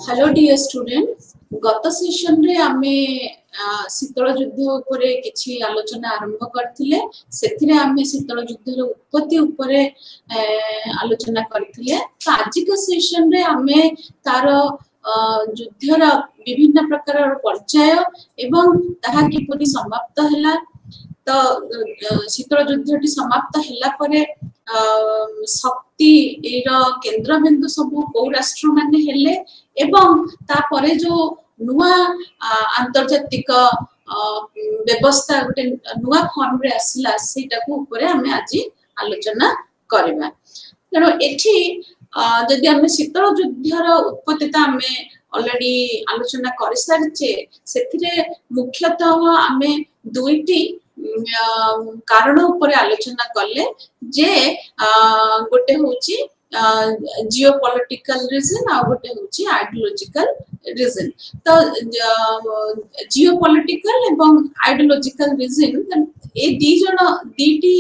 Hello dear student गत session रे आमे शीतल युद्ध उपरे किछि आलोचना आरंभ करथिले सेथिरे आमे शीतल युद्धर उत्पत्ति उपरे आलोचना करथिले तो आज का सेशन रे आमे तार युद्धर विभिन्न प्रकार पर्याय एवं ताहा किपरि समाप्त हैला तो शीतल युद्धटी समाप्त हैला परे शक्ति एर केन्द्रबिंदु सब कौ राष्ट्र माने हेले एवं तापरे जो नुआ आंतर्जातिक व्यवस्था गोटे नुआ फॉर्म रे आसिला सेटा को ऊपर हमें आज आलोचना करबा तेनो एठी जदि हमें शीतल युद्धर उत्पत्तिता हमें ऑलरेडी आलोचना कर सारचे सेथिरे मुख्यतः हमें दुईटी कारण ऊपर आलोचना कले जे गोटे होची जियोपॉलिटिकल रीजन आ गोटे होची आइडियोलॉजिकल रीजन तो जियोपॉलिटिकल एवं आइडियोलॉजिकल रीजन ए दीटी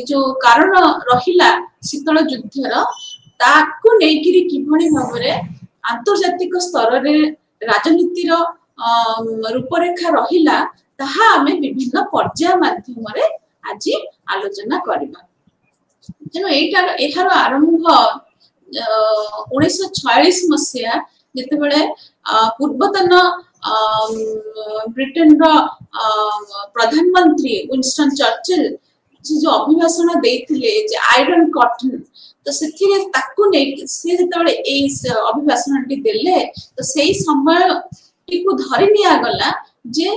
जो कारण रहिला शीतल युद्धर ताकू नेकिरी किभଳି भाबरे आंतर्जातिक स्तर रे राजनीतिर रूपरेखा रहिला ताहा हमें विभिन्न पर्याय माध्यम रे आज आलोचना करबा जेनो एठार आरंभ 1946 मसिया जेते बेले पूर्वतन ब्रिटेन रो प्रधानमंत्री विंस्टन चर्चिल जो अभिभाषण देथिले जे आयरन कॉटन तो सेथिरे ताकू नै से जेते बेले ए अभिभाषणटी देले तो सेही समय टिकु धरि निया गला जे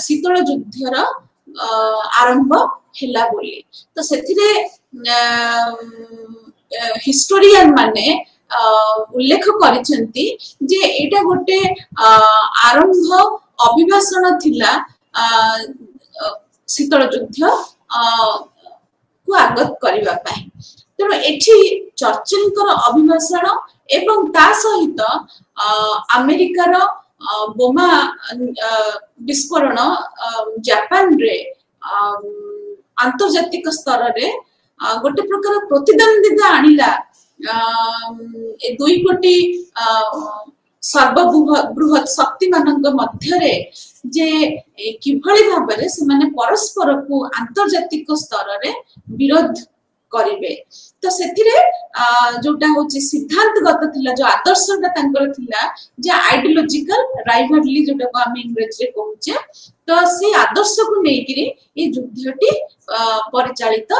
शीतल युद्धर आरंभ हैला बोली तो सेथिरे हिस्टोरियन माने उल्लेख करिसेंती जे एटा गोटे आरंभ अभिभाषण थिला शीतल युद्ध को आगत करिवा पई तेनो एठी चर्चिल कर अभिभाषण एवं ता सहित अमेरिकार बोमा विस्फोरण जापान रे आंतर्जातिक स्तर रे गोटे प्रकार प्रतिद्वंदिता आनिला ए 2 कोटी सर्वबृहत शक्ति मानक मध्य रे जे किभଳି भाबरे से माने परस्पर को आंतर्जातिक स्तर रे विरोध करिवे तो सेथिरे जोटा होची सिद्धांतगत थिला जो आदर्शटा तांकर थिला जे आइडियोलॉजिकल राइवलरी जोटा को हम इंग्लिश रे कहूचे तो से आदर्श को नेकिरी ए युद्धटी परिचालित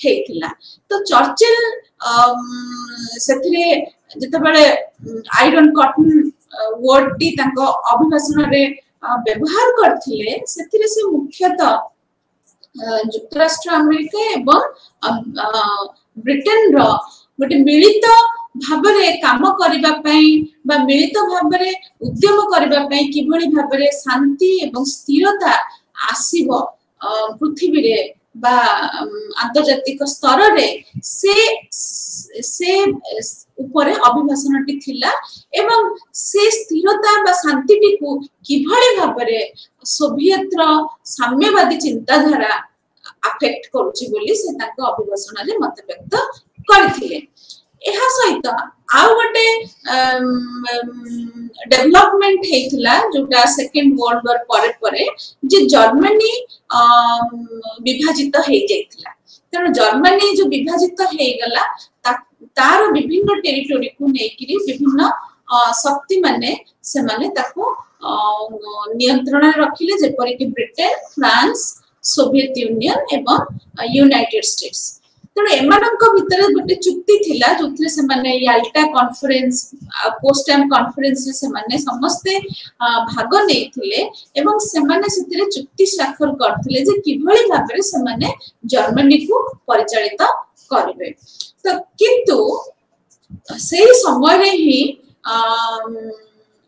हेथिला तो चर्चिल सेथिरे जते बेले आयरन कॉटन वर्ड टी तांको अभिभाषण रे व्यवहार करथिले सेथिरे से मुख्यतः युक्तराष्ट्र अमेरिका एवं ब्रिटेन रो गोटे मिलित भाबरे काम करिबा पई बा मिलित भाबरे उद्यम करिबा पई किभଳି भाबरे शांति एवं स्थिरता आसीबो पृथ्वी रे बा आंतर्जातिक स्तर रे से ऊपर अभिभाषणटी थिला एवं से स्थिरता बा शांतिटी को किभଳି भाबरे सोवियत रो साम्यवादी चिंताधारा अफेक्ट करूची बोली से ताको अभिभाषण रे मत व्यक्त करथिले एहा सहित आ गोटे डेवलपमेंट हेथिला जोटा सेकंड वर्ल्ड वॉर परे परे जे जर्मनी विभाजित हे जाइथिला तेनो जर्मनी जो विभाजित हे गला तार विभिन्न टेरिटोरी को नेकिरी विभिन्न शक्ति माने से माने ताको नियंत्रण रखिले जेपरि कि ब्रिटेन फ्रांस सोवियत यूनियन एवं यूनाइटेड स्टेट्स तेणु एमानक भितर गोटे चुक्ति थिला जोथरे से माने याल्टा कॉन्फ्रेंस पोस्टम कॉन्फ्रेंस से माने समस्ते भाग नेथिले एवं से माने सेतिरे चुक्ति स्वाक्षर करथिले जे किभଳି भाबरे से माने जर्मनी को परिचालित करबे तो किंतु सेही समय रे ही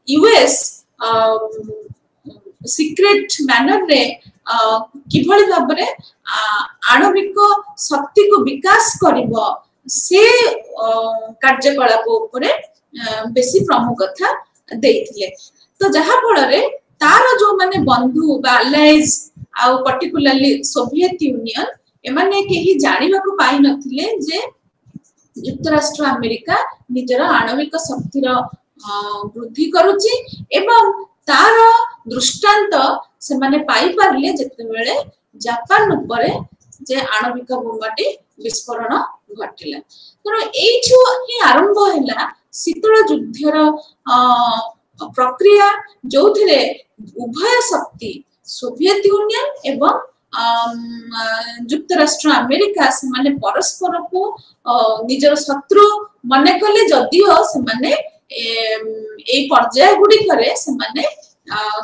यूएस सीक्रेट मैनर रे किभଳି भाबरे आणविक शक्ति को विकास करिवो से कार्यकलाप उपरे बेसी प्रमुखता देथिले तो जहा फल रे तार जो माने बंधु बा अलाइज आ पर्टिकुलरली सोवियत यूनियन एमाने केही जानिबा को पाई नथिले जे युक्तराष्ट्र अमेरिका निजर आणविक शक्तिर वृद्धि करुची एवं तार दृष्टांत से माने पाई पारले जेतेबेले जापान उपरे जे आणविक बोमाटी विस्फोरण घटिला तो एइछु ही आरंभ हैला शीतल युद्धर प्रक्रिया जो थिले उभय शक्ति सोवियत यूनियन एवं युक्तराष्ट्र अमेरिका से माने परस्पर को निजर शत्रु माने कले जदियो से माने ए पर्याय गुडी करे से माने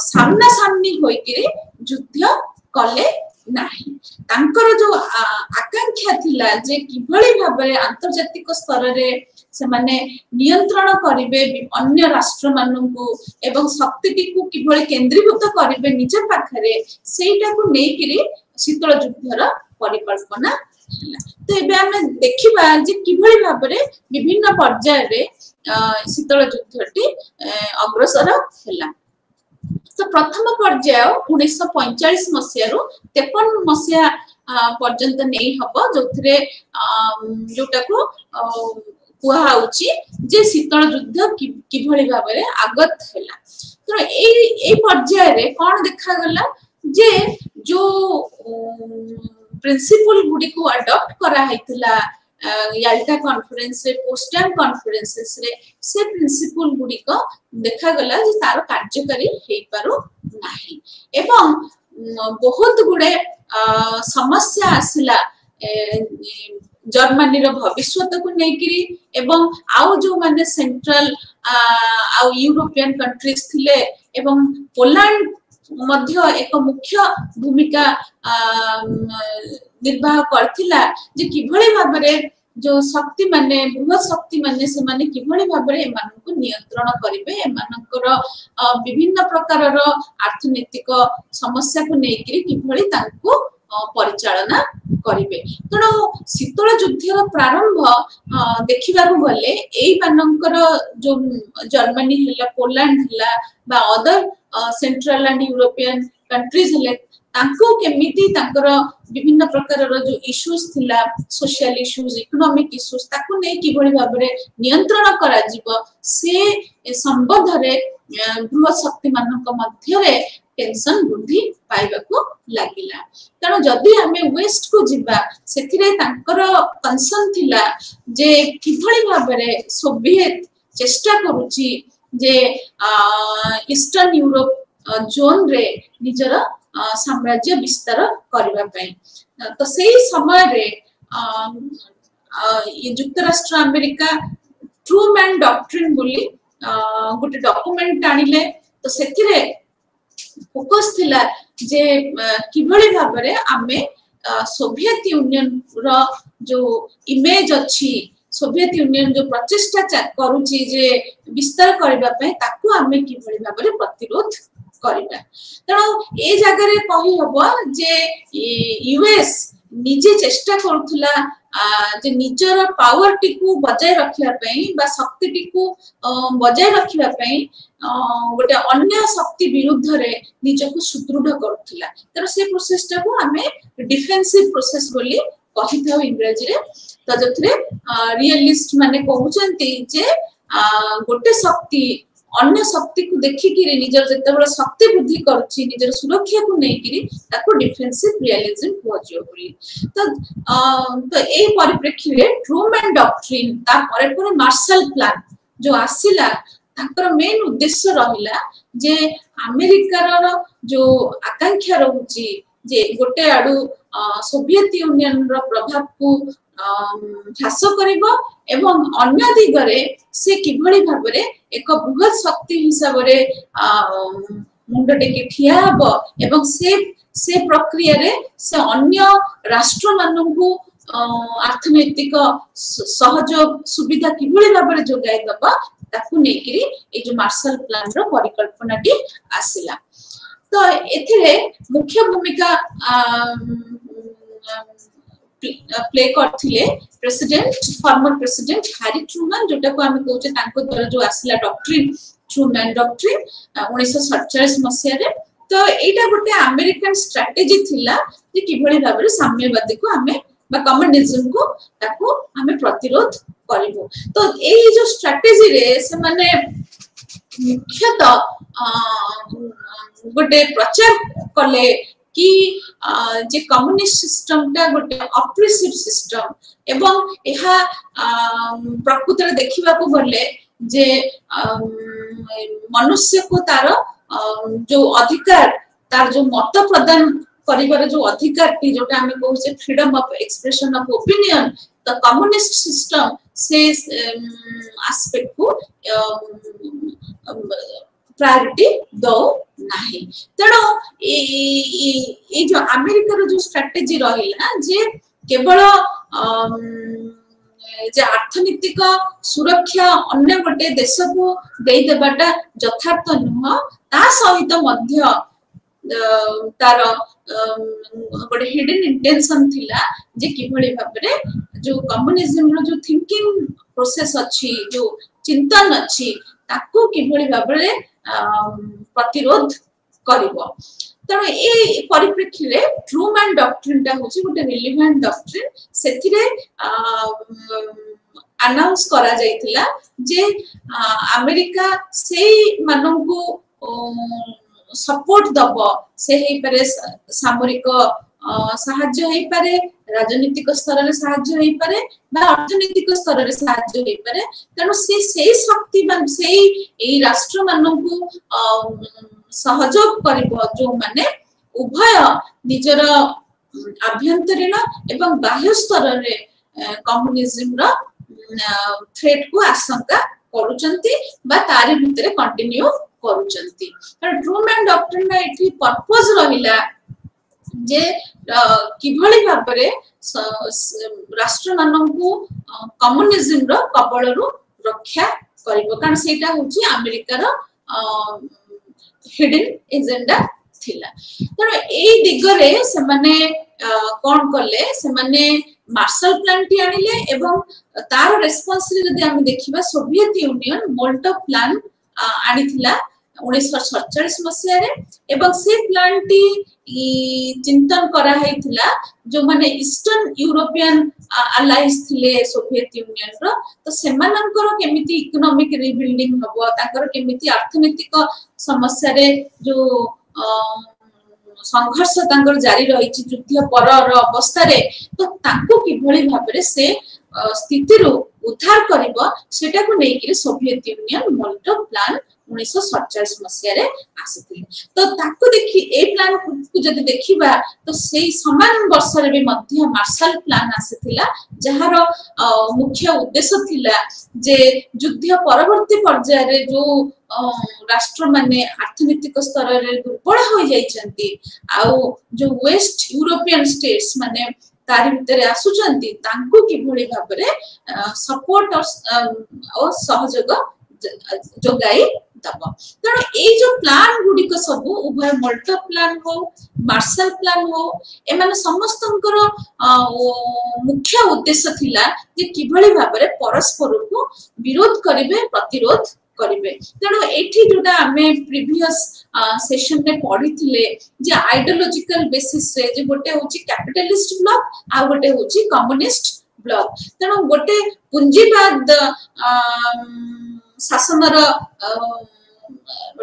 सामना सामनी होई कि युद्ध कले नाही तांकर जो आकांक्षा थिला जे किभली भाबरे अंतर्जातिक स्तर रे से माने नियंत्रण करिवे अन्य राष्ट्र माननकु एवं शक्ति को किभली केंद्रीभूत करिवे निज पाखरे सेटा को नै कि शीतल युद्धर परिकल्पना हला तो एबे हम देखिबा जे किभली भाबरे विभिन्न पर्याय रे शीतल युद्धटी अग्रसर हला तो प्रथम पर्याय 1945 मसिया रु 53 मसिया पर्यंत नै हबो जोथरे जोटा को कुहा होची जे शीतल युद्ध किभली भाबरे आगत हला तो ए पर्याय रे कोन देखा गला जे जो प्रिंसिपल गुडी को अडॉप्ट करा हैतला याल्टा कॉन्फ्रेंस रे पोस्टन कॉन्फ्रेंसेस रे से प्रिंसिपल गुडी को देखा गला जे तार कार्यकारी हे पारो नाही एवं बहुत गुडे समस्या आसिला जर्मनी रो भविष्यत को नेकिरी एवं आउ जो माने सेंट्रल आउ यूरोपियन कंट्रीज थिले एवं पोलैंड मध्य एक मुख्य भूमिका निर्वाह करथिला जे किभली भाबरे जो शक्ति माने बृहत शक्ति माने से माने किभली भाबरे एमान को नियंत्रण करिवे एमानकर विभिन्न प्रकार रो अर्थनैतिक समस्या को नेकिरी किभली तांको परिचालना करिवे तणो शीतल युद्धर प्रारंभ देखिबा गले एई मानकर जो जर्मनी हला पोलैंड हला बा other central and European countries हले तांको केमिति तांकर विभिन्न प्रकार रो जो इश्यूज थिला सोशल इश्यूज इकोनॉमिक इश्यूज ताको नै किभली भाबरे नियंत्रण करा जीव से संबंध रे बृहत शक्ति मानक मध्य रे टेंशन वृद्धि पाइबा को लागिला तनो जदी हमें वेस्ट को जिबा सेथिरे तांकर कंसर्न थिला जे किभली भाबरे सोवियत चेष्टा करूची जे ईस्टर्न यूरोप जोन रे निजर साम्राज्य विस्तार करबा पई तो सेही समय रे युक्तराष्ट्र अमेरिका ट्रूमैन डॉक्ट्रिन बोली गोटे डॉक्यूमेंट आनिले तो सेथिरे फोकस थिला जे किभली भाबरे आमे सोवियत यूनियन रो जो इमेज अछि सोवियत यूनियन जो प्रचेष्टा करूची जे विस्तार करबा पई ताकू आमे किभली भाबरे प्रतिरोध करिबा तणो ए जगह रे कहि हबो जे यूएस निजे चेष्टा करथुला जे निजर पावर टिकू बजाय रखिया पई बा शक्ति टिकू बजाय रखिया पई गोटे अन्य शक्ति विरुद्ध रे निजको सुदृढ़ करथुला तर से प्रोसेस टा को हमें डिफेंसिव प्रोसेस बोली कहि थाउ इंग्लिश रे त जथरे रियलिस्ट माने कहउचंती जे गोटे शक्ति अन्य शक्ति को देखि कि निजर जेतेबेले शक्ति वृद्धि करछि निजर सुरक्षा को नै कि ताको डिफेंसिव रियलिज्म कहजियो बोली तो ए परिप्रेक्षी रे ट्रूमैन डॉक्ट्रिन ता परे मार्शल प्लान जो आसिला ताकर मेन उद्देश्य रहिला जे अमेरिका रो जो आकांक्षा रहउची जे गोटे आडू सोवियत यूनियन रो प्रभाव को ह्रास करिबो एवं अन्य दिगरे से किभली भाबरे एक बृहत शक्ति हिसाब रे मुंड टेके ठिया हबो एवं से प्रक्रिया रे से अन्य राष्ट्र माननकु अर्थनैतिक सहयोग सुविधा किभली भाबरे जोगाई दबा ताकू नेकिरी ए जो मार्शल प्लान रो परिकल्पनाटी आसिला तो एथिरे मुख्य भूमिका प्ले करथिले president former president Harry Trueman जोटा को हम कहउचे तांको द्वारा जो आसिला डॉक्ट्रिन ट्रूमैन डॉक्ट्रिन 1947 मसिया रे तो एटा गोटे अमेरिकन स्ट्रेटजी थिला जे किभली भाबरे साम्यवादी को हमें बा कम्युनिज्म को ताको हमें प्रतिरोध करिवो तो एई जो स्ट्रेटजी रे से माने मुख्यतः गोटे प्रचार कले कि जे कम्युनिस्ट सिस्टम टा गोटे ऑप्रेसिव सिस्टम एवं यह प्रकृत रे देखिबा को गले जे मनुष्य को तार जो अधिकार तार जो मत प्रदान करिवार जो अधिकार टी जोटा हमें कहूचे freedom of expression of opinion the communist system से एस्पेक्ट को प्रायोरिटी दो नहीं तेणु ये जो अमेरिका रो जो स्ट्रेटेजी रहिला जे केवल जे अर्थनीतिक सुरक्षा अन्य गोटे देश को दे देबाटा यथार्थ नुह ता सहित मध्य तार गोटे हिडन इंटेंशन थिला जे किभଳି भाबरे जो कम्युनिज्म रो जो थिंकिंग प्रोसेस अछि जो चिंतन अछि ताकू किभଳି भाबरे प्रतिरोध करिवो तेणु ए परिप्रेक्षी रे ट्रूमैन डॉक्ट्रिन टा होची गोटे रिलेवेंट डॉक्ट्रिन सेथिरे अनाउंस करा जाइथिला जे अमेरिका से माननकु सपोर्ट दबो से हे पारे सामरिक साहाय्य हे पारे राजनीतिक स्तर रे साहाय्य हे पारे बा अर्थनीतिक स्तर रे साहाय्य हे पारे तेणु से शक्ति मान से ए राष्ट्र माननकु सहयोग करिवो जो माने उभय निजर आभ्यंतरीण एवं बाह्य स्तर रे कम्युनिज्म रो थ्रेट को आशंका करूचंती बा तारि भितरे कंटिन्यू करूचंती ट्रूमैन डॉक्ट्रिन ना एठी पर्पस रहिला जे किभଳି भाबरे राष्ट्र माननकु कम्युनिज्म रो कबळ रु रक्षा करिवो कारण सेटा होची अमेरिका रो हिडन एजेंडा थिला तर ए दिगरे से माने कोन करले से माने मार्शल प्लान टी आनिले एवं तार रेस्पोंस रे जदि हम देखिबा सोवियत यूनियन मोल्टो प्लान आनिथिला 1947 मसिया रे एवं से प्लान टी चिंतन करा हैथिला जो माने ईस्टर्न यूरोपियन अलाइज थिले सोवियत यूनियन रो तो सेमानंकर केमिति इकोनॉमिक रिबिल्डिंग हबो ताकर केमिति अर्थनैतिक समस्या रे जो संघर्ष तांकर जारी रहिछि युद्ध परर अवस्था रे तो ताको किभଳି भाबरे से स्थिति रो उद्धार करिवो सेटा को नै कि सोवियत यूनियन मोल्टो प्लान 1947 मसिया रे आसिथिले तो ताको देखि ए प्लान को जदि देखिबा तो सेही समान वर्ष रे भी मध्य मार्शल प्लान आसिथिला जहार मुख्य उद्देश्य थिला जे युद्ध परवर्ती पर्याय रे जो राष्ट्र माने अर्थनैतिक स्तर रे दुर्बल हो जाइछंती आउ जो वेस्ट यूरोपियन स्टेट्स माने तारि भितरे आसुचंती तांको किभଳି भाबरे सपोर्ट और सहयोग जोगाई दबो तेणु ए जो प्लान गुडी को सब उभय मोल्टो प्लान हो मार्शल प्लान हो ए माने समस्तंकर मुख्य उद्देश्य थिला जे किभଳି भाबरे परस्पर को विरोध करिवे प्रतिरोध करिवे तेणु एठी जोटा हमें प्रीवियस सेशन में पढ़ी थिले जे आइडियोलॉजिकल बेसिस रे जे गोटे होची कैपिटलिस्ट ब्लॉक आ गोटे होची कम्युनिस्ट ब्लॉक तेणु गोटे पूंजीवाद शासनर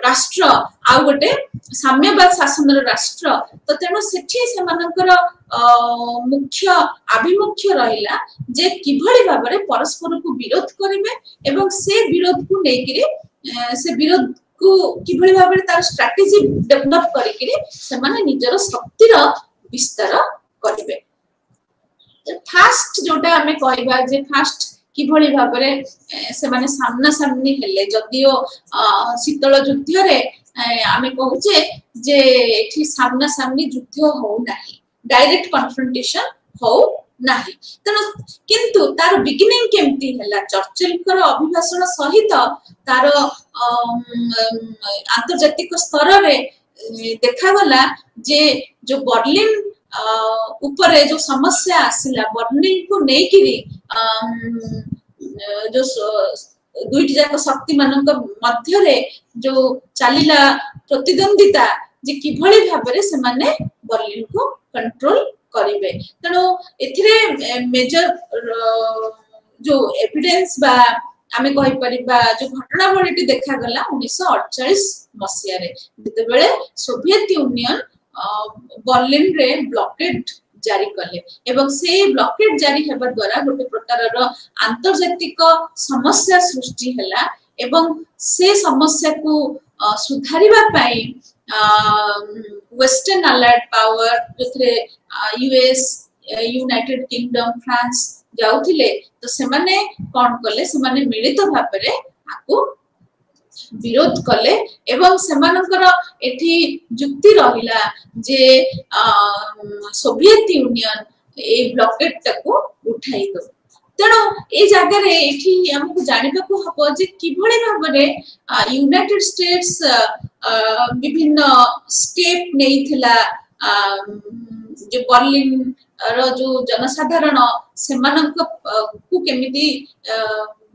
राष्ट्र आ गोटे साम्यवाद शासनर राष्ट्र तो तेणु सेठी सेमानकर मुख्य आभिमुख्य रहिला जे किभଳି भाबरे परस्पर को विरोध करिवे एवं से विरोध को नेकिरे से विरोध को किभଳି भाबरे तार स्ट्रेटजी डेवलप करिकिरे सेमाने निजर शक्तिर विस्तार करिवे फास्ट जोटा हमें कहबा जे फास्ट किभଳି भाबरे से माने सामना सामनी हेले जदियो शीतल युद्ध रे आमे कहूचे जे एठी सामना सामनी युद्ध हो नाही डायरेक्ट कन्फ्रंटेशन हो नाही तनो किंतु तार बिगिनिंग केमती हला चर्चिल कर अभिभाषण सहित तार अंतर्जातिक स्तर रे देखा गला जे जो बर्लिन ऊपर जो समस्या आसिला बर्लिन को नेकिरी जो दुईटी जाक शक्ति मानक मध्य रे जो चलिला प्रतिद्वंदिता जे किभଳି भाबरे से माने बर्लिन को कंट्रोल करिवे तनो एथिरे मेजर जो एविडेंस बा आमे कहि परिबा जो घटनावलीटी देखा गला 1948 मसिया रे जेतेबेले सोवियत यूनियन बर्लिन रे ब्लॉकेड जारी कले एवं से ब्लॉकेड जारी हेबा द्वारा गोटे प्रकार रो आंतर्जातिक समस्या सृष्टि हला एवं से समस्या को सुधारिबा पाई वेस्टर्न अलाइड पावर जोथरे यूएस यूनाइटेड किंगडम फ्रांस जाउथिले तो सेमाने कोन कले सेमाने मिलित भाबरे आकु विरोध कले एवं सेमानकर एठी जुक्ति रहिला जे सोवियत यूनियन ए ब्लॉकेड तको उठाई दो तेणु ए जगह रे एठी हमकु जानिबा को हबो जे किभଳି भाबरे यूनाइटेड स्टेट्स विभिन्न स्टेप नेइथिला जे बर्लिन रो जो जनसाधारण सेमानक को केमिति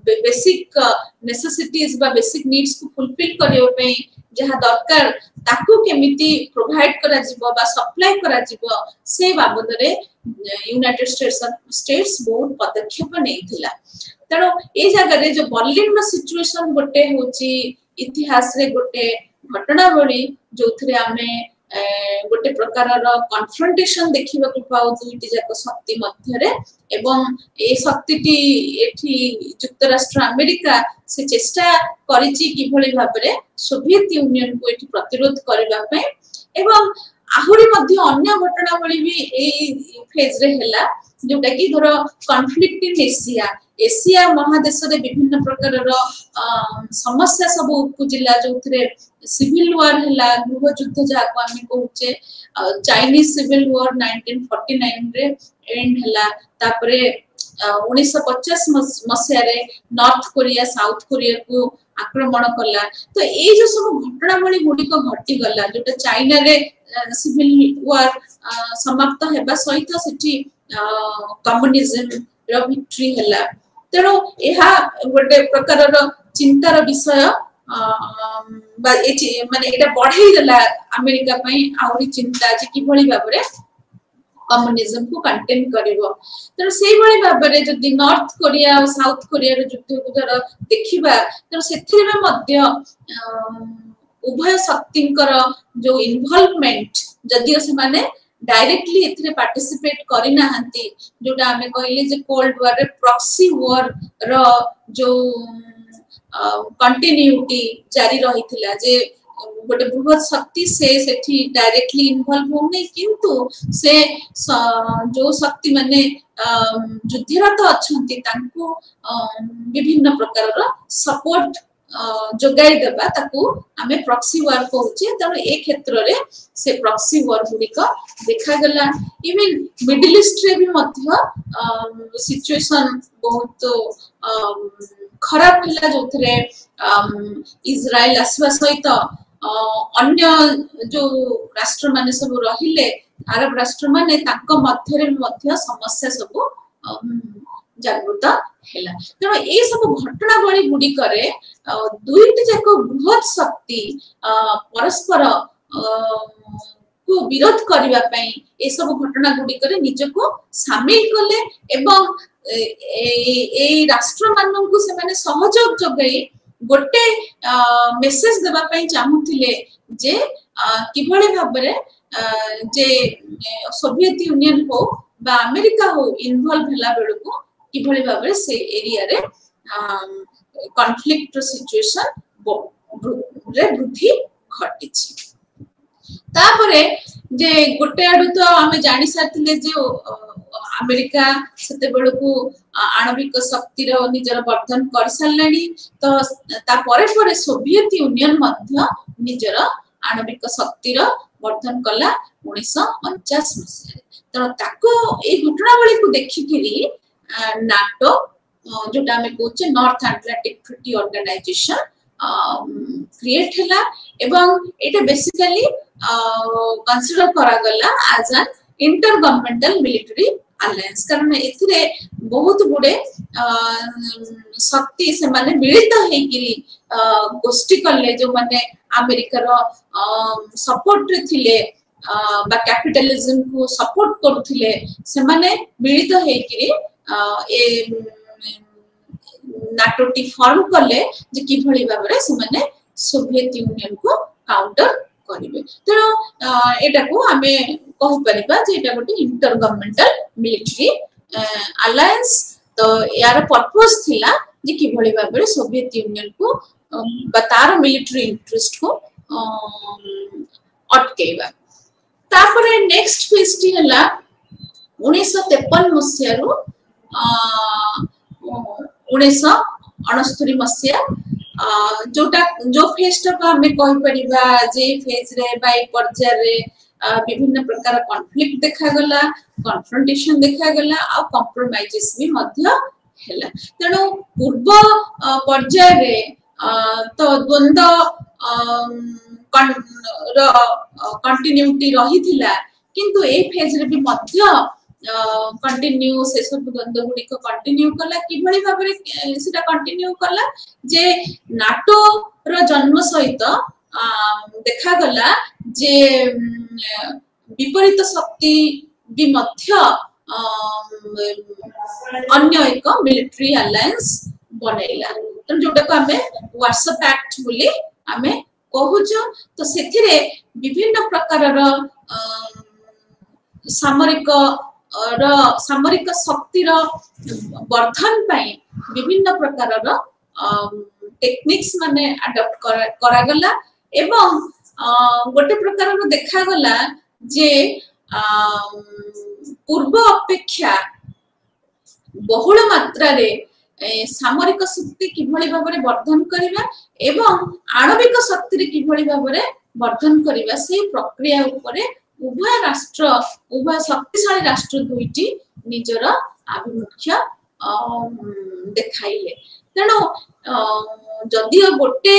बेसिक नेसेसिटीज बा बेसिक नीड्स को फुलफिल करियो पे जहा दरकार ताकू केमिति प्रोवाइड करा जिवो बा सप्लाई करा जिवो से बाबद रे यूनाइटेड स्टेट्स बहुत पदक्षेप नेइथिला तेणु ए जगह रे जो बर्लिन रो सिचुएशन गोटे होची इतिहास रे गोटे घटनावली जोथरे आमे गोटे प्रकार कन्फ्रंटेशन देखिबा को पाउ दुईटी जाक शक्ति मध्य रे एवं ए शक्तिटी एठी युक्तराष्ट्र अमेरिका से चेष्टा करिछि किभଳି भाबरे सोवियत यूनियन को एठी प्रतिरोध करबा पे एवं आहुरी मध्य अन्य घटनावली भी ए फेज रे हैला जोटा कि धरो कॉन्फ्लिक्ट इन एशिया महादेश रे विभिन्न प्रकार रो समस्या सब उपजिला जोथरे सिविल वार हैला गृह युद्ध जाको आमे कहूचे चाइनीज सिविल वार 1949 रे एंड हैला तापरे 1950 मसिया रे नॉर्थ कोरिया साउथ कोरिया को आक्रमण कला तो ए जो सब घटनावली गुडी को घटी गला जोटा चाइना रे सिविल वार समाप्त हेबा सहित सेठी कम्युनिज्म रो विक्ट्री हैला तेणु एहा गोटे प्रकार रो चिंतार विषय माने एटा बढ़ाई देला अमेरिका पई आउरी चिंता जे किभଳି भाबरे कम्युनिज्म को कंटेन करिवो तेणु सेही भଳି भाबरे जदि नॉर्थ कोरिया और साउथ कोरिया रो युद्ध को जरा देखिबा तेणु सेथिरे मध्य उभय शक्तिंकर जो इन्वॉल्वमेंट जदि से माने डायरेक्टली एथरे पार्टिसिपेट करिना हंती जोटा हमें कहले जे कोल्ड वार रे प्रॉक्सी वार रो जो कंटिन्यूटी जारी रहिथिला जे गोटे बृहत शक्ति से सेठी डायरेक्टली इन्वॉल्व होने किंतु से जो शक्ति माने युद्धरत अछंती तांको विभिन्न प्रकार रो सपोर्ट जोगाई देबा ताकू हमें प्रॉक्सी वार कहूचे तनो ए क्षेत्र रे से प्रॉक्सी वार गुडी को देखा गला इवन मिडिल ईस्ट रे भी मध्य सिचुएशन बहुत खराब हला जोथरे इजराइल आसवा सहित अन्य जो राष्ट्र माने सब रहिले अरब राष्ट्र माने ताको मध्य रे मध्य समस्या सब जागृत हैला तेणु ए सब घटनावली गुडी करे दुईटी जाक बृहत शक्ति परस्पर को विरोध करिवा पई ए सब घटना गुडी करे निजको शामिल कले एवं ए राष्ट्र मानन को से माने सहयोग जोगई गोटे मेसेज देबा पई चाहुथिले जे किभଳି भाबरे जे सोवियत यूनियन हो बा अमेरिका हो इन्वॉल्व हला बेलको किभଳି भाबरे से एरिया रे कॉन्फ्लिक्ट सिचुएशन रे वृद्धि घटिछि तापरे जे गोटे आडु तो हमें जानि साथिले जे अमेरिका सेते बेलको आणविक शक्ति रो निजर वर्धन कर सल्लानी तो ता परे परे सोवियत यूनियन मध्य निजर आणविक शक्ति रो वर्धन कला 1949 मसिया तो ताको ए घटनावली को देखिकिरी नाटो जोटा हमें कहूचे North Atlantic Treaty Organization create हला एवं एटा बेसिकली कंसीडर करा गला as an intergovernmental military alliance कारण एथिरे बहुत गुडे शक्ति से माने मिलित हेकिरी गोष्ठी करले जो माने अमेरिका रो सपोर्ट रे थिले बा कैपिटलिज्म को सपोर्ट करथिले से माने मिलित हेकिरी ए नाटो टी फॉर्म कले जे किभଳି भाबरे से माने सोवियत यूनियन को काउंटर करिवे तेणु एटा को आमे कहि परिबा जे एटा गोटे इंटर गवर्नमेंटल मिलिटरी अलायंस तो यार पर्पस थिला जे किभଳି भाबरे सोवियत यूनियन को तार मिलिटरी इंटरेस्ट को अटकेबा तापरे नेक्स्ट फेज टी हला 1953 मसिया रु 1969 मसिया जोटा जो फेज टा हमें कहि परिबा जे फेज रे बाय पर्याय रे विभिन्न प्रकार कॉन्फ्लिक्ट देखा गला कन्फ्रंटेशन देखा गला आ कॉम्प्रोमाइजेस भी मध्य हैला तेणु पूर्व पर्याय रे तो द्वंद्व कंटिन्यूटी रही थिला किंतु ए फेज रे भी मध्य कंटिन्यू से सब द्वंद्व गुडी को कंटिन्यू कला किभଳି भाबरे सेटा कंटिन्यू कला जे नाटो रो जन्म सहित देखा गला जे विपरीत शक्ति भी मध्य अन्य एक मिलिटरी अलायंस बनेला तो जोटा को हमें वार्सो पैक्ट बोली हमें कहूछ तो सेथिरे विभिन्न प्रकार रो सामरिक शक्ति रो वर्धन पाई विभिन्न प्रकार रो टेक्निक्स माने अडॉप्ट करा गला एवं गोटे प्रकार रो देखा गला जे पूर्व अपेक्षा बहुल मात्रा रे सामरिक शक्ति किभଳି भाबरे वर्धन करिबा एवं आणविक शक्ति रे किभଳି भाबरे वर्धन करिबा से प्रक्रिया उपरे उभय शक्तिशाली राष्ट्र दुईटी निजर आभिमुख्य देखाइले तेणु जदि गोटे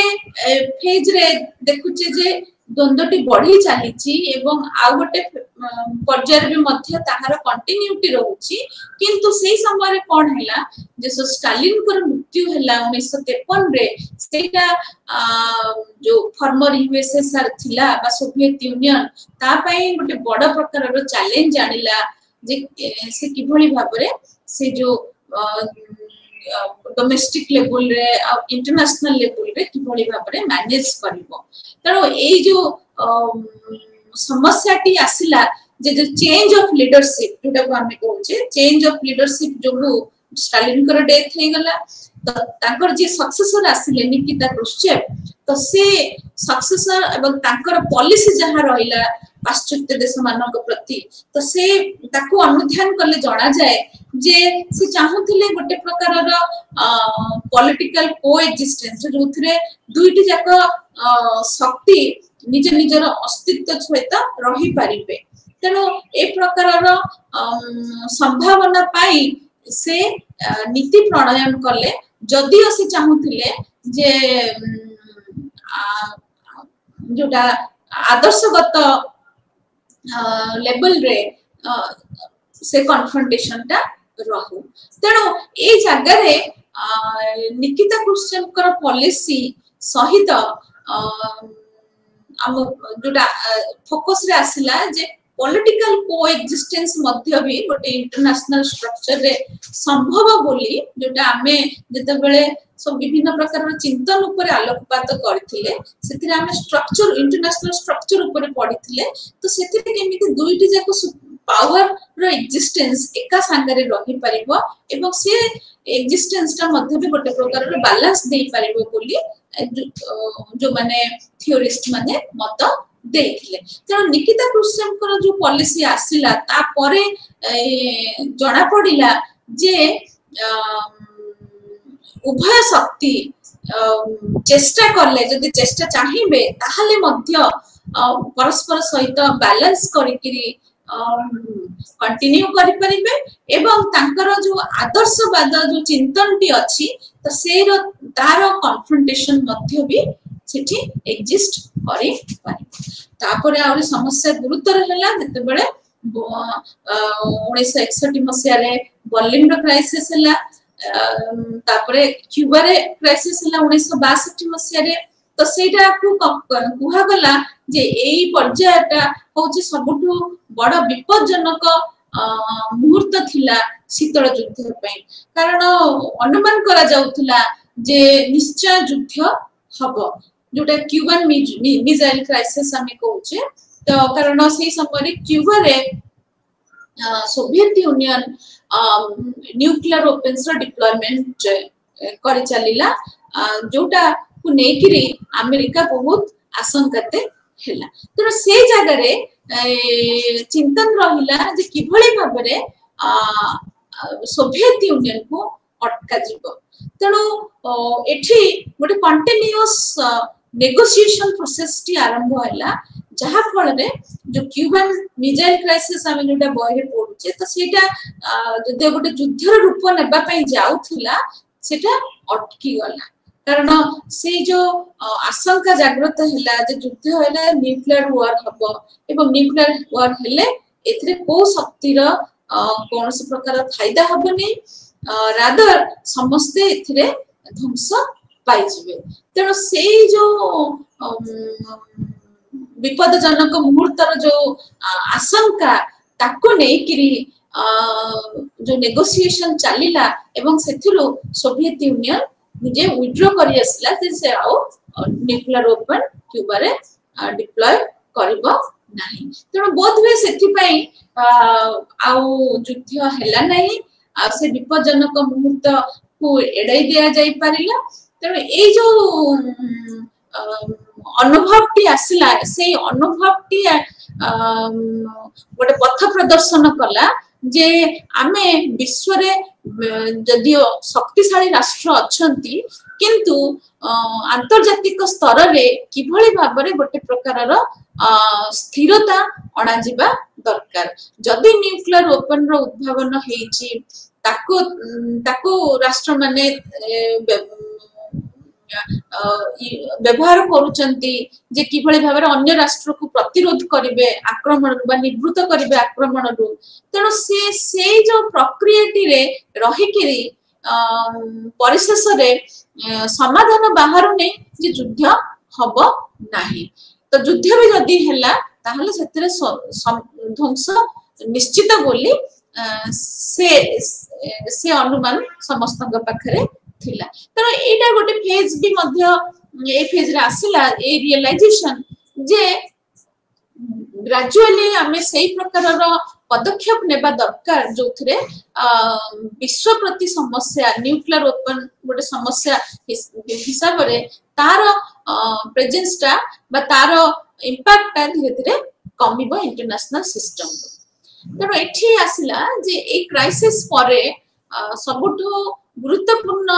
फेज रे देखुचे जे द्वंद्वटी बढ़ी चली एवं आ गोटे पर्याय भी मध्य ताहार कंटिन्यूटी रहउची किंतु सेही समय कोन हैला जे स्टालिन को मृत्यु हैला 1953 रे सेटा जो फॉर्मर यूएसएसआर थिला बा सोवियत यूनियन ता पई गोटे बड़ प्रकार रो चैलेंज आनिला जे से किभଳି भाबरे से जो डोमेस्टिक लेवल रे आ इंटरनेशनल लेवल रे किभଳି भाबरे मैनेज करबो तेणु ए जो समस्या टी आसिला जे जो चेंज ऑफ लीडरशिप जोटा को हमें कहूचे चेंज ऑफ लीडरशिप जो स्टालिन कर डेथ हे गला तो ताकर जे सक्सेसर आसिले निकिता क्रुश्चेव तो से सक्सेसर एवं ताकर पॉलिसी जहां रहिला पाश्चात्य देश मानक प्रति तो से ताको अनुध्यान करले जाना जाए जे से चाहुथिले गोटे प्रकार रो पॉलिटिकल कोएक्जिस्टेंस जोथरे दुईटी जाक शक्ति निज निजर अस्तित्व सहित रही पारिबे तेणु ए प्रकार रो संभावना पाई से नीति प्रणयन करले जदिओ से चाहुथिले जे जोटा आदर्शगत लेवल रे से कन्फ्रंटेशन टा रहू तेणु ए जगह रे निकिता क्रुश्चेव कर पॉलिसी सहित हम जोटा फोकस रे आसिला जे पॉलिटिकल कोएक्जिस्टेंस मध्य भी गोटे इंटरनेशनल स्ट्रक्चर रे संभव बोली जोटा हमें जते बेले सब विभिन्न प्रकार चिंतन ऊपर आलोकपात करथिले सेतिरे हमें स्ट्रक्चर इंटरनेशनल स्ट्रक्चर ऊपर पढिथिले तो सेतिरे केमिति दुईटी जाको पावर रो एक्जिस्टेंस एका संगरे रही परिबो एवं से एक्जिस्टेंस ता मध्य भी गोटे प्रकार रो बैलेंस देई परिबो बोली जो माने थियोरिस्ट माने मत देथिले तेणु निकिता क्रुश्चेव कर जो पॉलिसी आसिला ता परे जणा पडिला जे उभय शक्ति चेष्टा करले जदि चेष्टा चाहिबे ताहाले मध्य परस्पर सहित बैलेंस करिकिरी कंटिन्यू करि परिबे एवं तांकर जो आदर्शवाद जो चिंतन टी अछि त सेर तार कन्फ्रंटेशन मध्य भी सेठी एग्जिस्ट करि पारि तापरे आउरी समस्या गुरुतर हैला जते बेले 1961 मसिया रे बर्लिन रो क्राइसिस हैला तापरे क्यूबा रे क्राइसिस हैला 1962 मसिया रे तो सेटा को कुहा गला जे एई पर्यायटा होची सबटु बड़ विपदजनक मुहूर्त थिला शीतल युद्ध पई कारण अनुमान करा जाउथिला जे निश्चय युद्ध हबो जोटा क्यूबान मिसाइल क्राइसिस आमे कहूचे तो कारण से समय क्यूबा रे सोवियत यूनियन न्यूक्लियर वेपन्स रो डिप्लॉयमेंट करि चलिला जोटा को नेकिरी अमेरिका बहुत आशंकाते हैला तो से जगह रे चिंतन रहिला जे किभଳି भाबरे सोवियत यूनियन को अटका जीव तेणु एठी गोटे कंटिन्यूअस नेगोशिएशन प्रोसेस टी आरंभ हैला जहा फल रे जो क्यूबान मिसाइल क्राइसिस आमे जोटा बॉय पढुचे तो सेटा जदि गोटे युद्धर रूप नेबा पई जाउथिला सेटा अटकी गला कारण से जो आशंका जागृत हैला जे युद्ध हैला न्यूक्लियर वॉर हबो एवं न्यूक्लियर वॉर हेले एथरे को शक्तिर कोनस प्रकार फायदा हबनी रादर समस्त एथरे ध्वंस पाई जिवे तेणु से जो विपदजनक मुहूर्तर जो आशंका ताको नै किरी जो नेगोशिएशन चलिला एवं सेथिरो सोवियत यूनियन निजे विथड्रॉ करि आसिला से आउ न्यूक्लियर वेपन क्यूबा रे डिप्लॉय करबो नाही तेणु बोध वे सेथि पई आउ युद्ध हैला नाही आ से विपदजनक मुहूर्त को एडाई दिया जाई परिला तेणु ए जो अनुभव टी आसिला से अनुभव टी गोटे पथ प्रदर्शन कला जे आमे विश्व रे जदियो शक्तिशाली राष्ट्र अछंती किंतु अंतर्जातिक स्तर रे किभଳି भाबरे गोटे प्रकार रो स्थिरता अणा जिबा दरकार जदि न्यूक्लियर वेपन रो उद्भावन हेची ताको राष्ट्र माने व्यवहार करूचंती जे किभଳି भाबरे अन्य राष्ट्र को प्रतिरोध करिवे आक्रमण बा निवृत्त करिवे आक्रमण रु तेणु से जो प्रक्रियाटी रे रही किरी परिशेष रे समाधान बाहर नै जे युद्ध हबो नाही तो युद्ध भी जदी हैला ताहले सेतरे ध्वंस निश्चित बोली से अनुमान समस्त पाखरे थिला तर एटा गोटे फेज भी मध्य ए फेज रे आसिला ए रियलाइजेशन जे ग्रेजुअली हमें सही प्रकार रो पदक्षेप नेबा दरकार जोथरे विश्व प्रति समस्या न्यूक्लियर वेपन गोटे समस्या हिसाब रे तार प्रेजेंस ता बा तार इंपैक्ट ता धीरे धीरे कमिबो इंटरनेशनल सिस्टम तर एठी आसिला जे ए क्राइसिस परे सबुठो गुरुत्वपूर्ण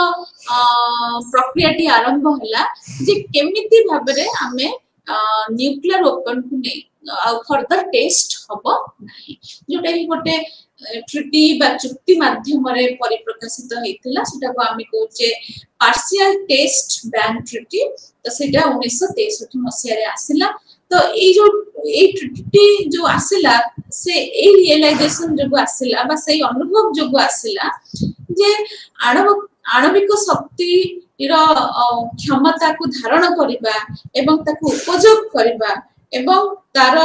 प्रक्रियाटी आरंभ हैला जे केमिति भाबरे हमें न्यूक्लियर वेपन को नै फर्दर टेस्ट हबो नाही जोटा ही गोटे ट्रिटी बा चुक्ति माध्यम रे परिप्रकाशित हेतिला सेटा को आमे कहूचे पार्शियल टेस्ट बैन ट्रिटी तो सेटा 1963 मसिया रे आसिला तो ए ट्रिटी जो आसिला से ए रियलाइजेशन जो आसिला बा से अनुभव जो आसिला जे आणविक शक्ति रो क्षमता को धारण करिबा एवं ताको उपयोग करिबा एवं तार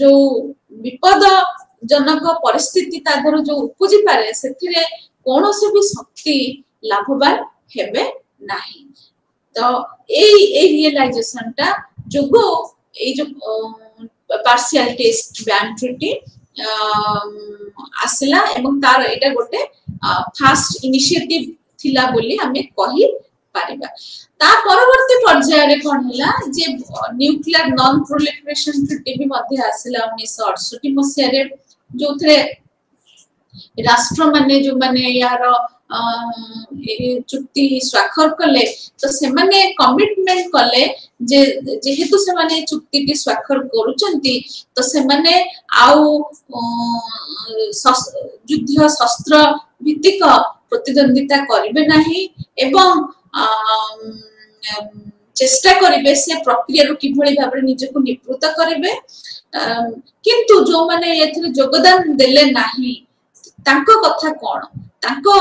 जो विपद जनक परिस्थिति तादर जो उपजी पारे सेथिरे कोनोसे भी शक्ति लाभवान हेबे नाही तो ए रियलाइजेशन टा जोगो ए जो पार्शियल टेस्ट बैन ट्रिटी आसिला एवं तार एटा गोटे फास्ट इनिशिएटिव थिला बोली हमें कहि पारिबा ता परवर्ती पर्याय रे कोन हला जे न्यूक्लियर नॉन प्रोलिफरेशन ट्रिटी भी मध्य आसिला 1968 मसिया रे जोथरे राष्ट्र माने जो माने यार चुक्ति स्वाक्षर कले तो से माने कमिटमेंट कले जे जेहेतु से माने चुक्ति की स्वाक्षर करूचंती तो से माने आउ युद्ध शस्त्र भित्तिक प्रतिद्वंदिता करिवे नाही एवं चेष्टा करिवे से प्रक्रिया रो किभଳି भाबरे निजको निवृत्त करिवे किंतु जो माने एथरे योगदान देले नाही तांको कथा कोन तांको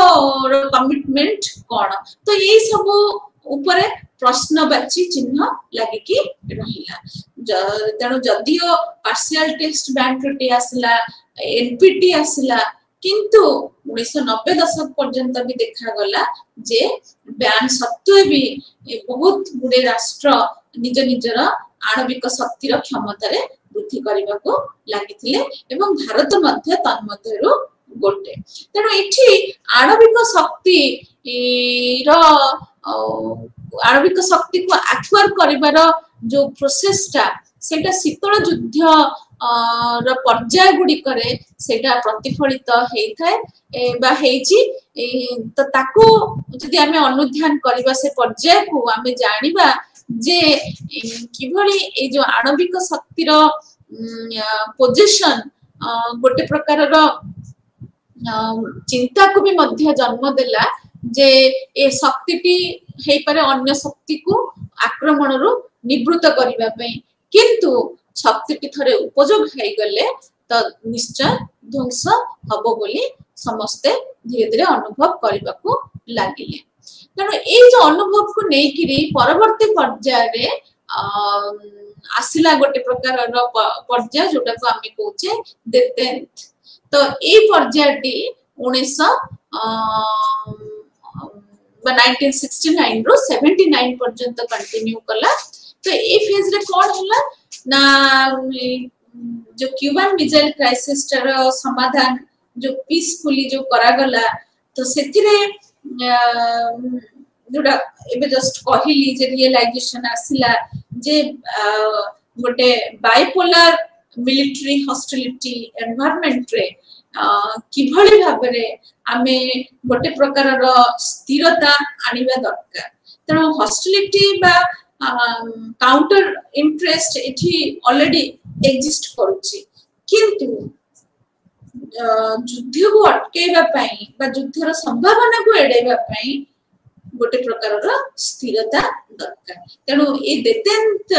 कमिटमेंट कोन तो ये सब ऊपर प्रश्नवाची चिन्ह लागि कि रहिला तेणु जदियो पार्शियल टेस्ट बैन ट्रिटी आसला एनपीटी आसला किंतु 1990 दशक पर्यंत भी देखा गला जे बैन सत्वे भी बहुत गुडे राष्ट्र निज निजर आणविक शक्तिर क्षमता रे वृद्धि करने को लगी एवं भारत मध्य तन्मध्यरु गोटे तेणु एठी आणविक शक्ति आणविक शक्ति को एक्वायर करिवार जो प्रोसेस टा सेटा शीतल युद्ध पर्याय गुड़िक प्रतिफलित होता है बा हेची तो ताको जदि आमे अनुध्यान करबा से पर्याय को आमे जानिबा जे किभली ए जो आणविक शक्तिर पोजीशन गोटे प्रकार चिंता को भी मध्य जन्म देला जे ए शक्तिटी हे पारे अन्य शक्ति को आक्रमण रु निवृत्त करिबा पई किंतु शक्तिटी थरे उपयोग हो गले तो निश्चय ध्वंस हबो बोली समस्ते धीरे धीरे अनुभव करबा को लागिले तेणु ए जो अनुभव को नेकिरी परवर्ती पर्याय रे आसिला गोटे प्रकार पर्याय जोटा को आमे कहूचे द 10th तो ए पर्यायटी 1969 रो 79 पर्यंत कंटिन्यू कला तो ए फेज रे कोन होला ना जो क्यूबान मिसाइल क्राइसिस रो समाधान जो पीसफुली जो करा गला तो सेथिरे जोड़ा एबे जस्ट कहिली जे रियलाइजेशन आसिला जे गोटे बाइपोलर मिलिटरी हॉस्टिलिटी एनवायरनमेंट रे किभली भाबरे आमे गोटे प्रकार रो स्थिरता आनिबा दरकार तेणु हॉस्टिलिटी बा काउंटर इंटरेस्ट एठी ऑलरेडी एग्जिस्ट करूची किंतु युद्ध को अटकेबा पई बा युद्धर संभावना को एडेबा पई गोटे प्रकार स्थिरता दरकार तेणु ए देतेंत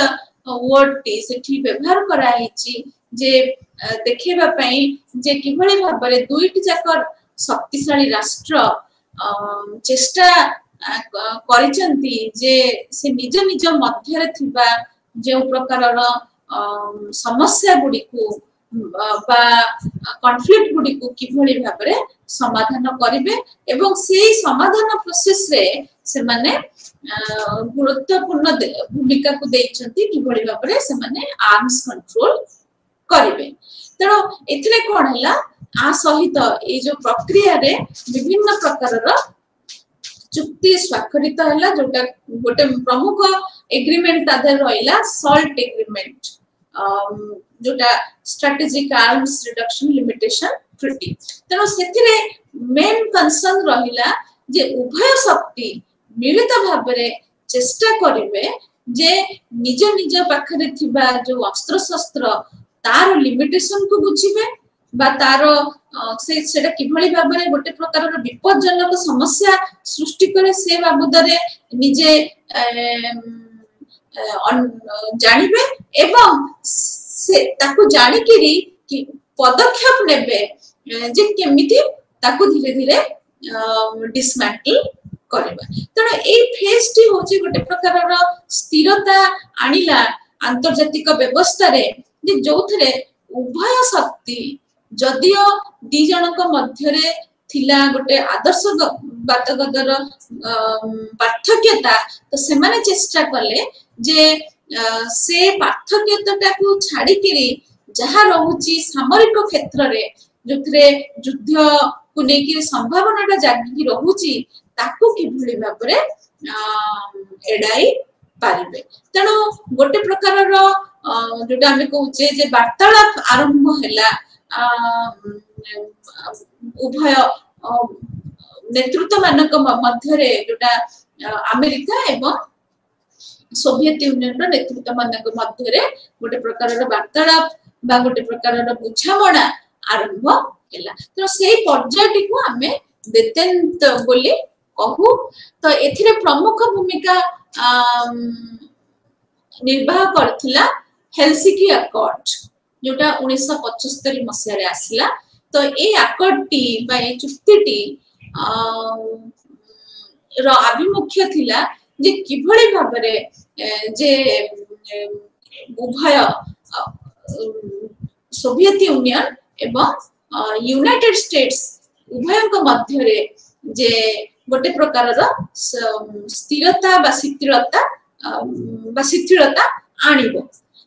वर्ड टी सेठी व्यवहार कराइछि जे देखेबा पई जे किभली भाबरे दुईटी जाकर शक्तिशाली राष्ट्र चेष्टा करिसंती जे से निज निज मध्य रे थिबा जे प्रकार समस्या गुडी को बा कॉन्फ्लिक्ट गुडी को किभली भाबरे समाधान करिवे एवं सेही समाधान प्रोसेस रे से माने गुरुत्वपूर्ण भूमिका को देइछंती किभली भाबरे से माने आर्म्स कंट्रोल करिवे तेणु एथिरे कोन हला आ सहित ए जो प्रक्रिया रे विभिन्न प्रकार चुक्ति स्वाक्षरित हला जोटा गोटे प्रमुख एग्रीमेंट तादर रहिला सॉल्ट एग्रीमेंट जोटा strategic arms reduction limitation treaty तेणु सेथिरे मेन कंसर्न रहिला जे उभय शक्ति मिलित भाबरे चेष्टा करिवे जे निज निज पाखरे थिबा जो अस्त्र शस्त्र तार लिमिटेशन को बुझिबे बा तार से सेटा किभली भाबरे गोटे प्रकार विपदजनक समस्या सृष्टि करे से बाबदरे निजे जानिबे एवं से ताको जानि किरी कि पदक्षेप नेबे जे केमिति ताको धीरे धीरे डिसमेंटल करबा तण ए फेज टी होची गोटे प्रकार स्थिरता आनिला आंतर्जातिक व्यवस्था रे जे जोथरे उभय शक्ति जदियो दी जनक मध्य रे थिला गोटे आदर्श बातगदर पार्थक्यता तो से माने चेष्टा कले जे से पार्थक्यता को छाड़ी किरी जहा रहउची सामरिक क्षेत्र रे जोथरे युद्ध को नेकी संभावनाटा जागी रहउची ताको किभली भाबरे एडाई पारिबे तेणु गोटे प्रकार जोटा आमे कहूचे जे वार्तालाप आरंभ हैला उभय नेतृत्व मानक मध्य रे जोटा अमेरिका एवं सोवियत यूनियन रो नेतृत्व मानक मध्य रे गोटे प्रकार वार्तालाप बा गोटे प्रकार बुझामणा आरंभ हैला तो सेही पर्यायटी को आमे देतेंत बोली कहू तो एथिरे प्रमुख भूमिका निर्वाह करथिला हेलसिंकी अकॉर्ड जोटा 1975 मसिया रे आसिला तो ए अकॉर्ड टी बा ए चुक्ति टी रो अभिमुख्य थिला जे किभली भाबरे जे उभय सोवियत यूनियन एवं यूनाइटेड स्टेट्स उभयक मध्य जे गोटे प्रकार स्थिरता बा शिथिलता आनिबो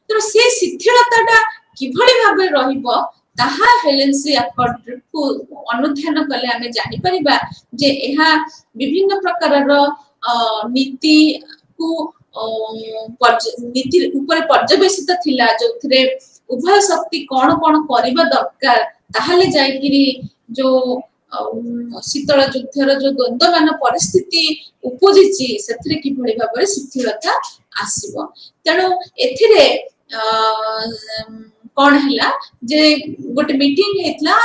तो से शिथिलता किभली भाबे रहिबो ताहा हेलेंसी अकॉर्ड को अनुध्यान कले आमे जानि परिबा जे एहा विभिन्न प्रकार नीति को नीति ऊपर पर्यवेसित थिला जोथरे उभय शक्ति कोन कोन करिबा दरकार ताहाले जायकिरी जो शीतल युद्धर जो द्वंद्वमान परिस्थिति उपजिची सेथरे किभली भाबरे शिथिलता आसीबो तेणु एथिरे कौन है जे गोटे मीटिंग हेतला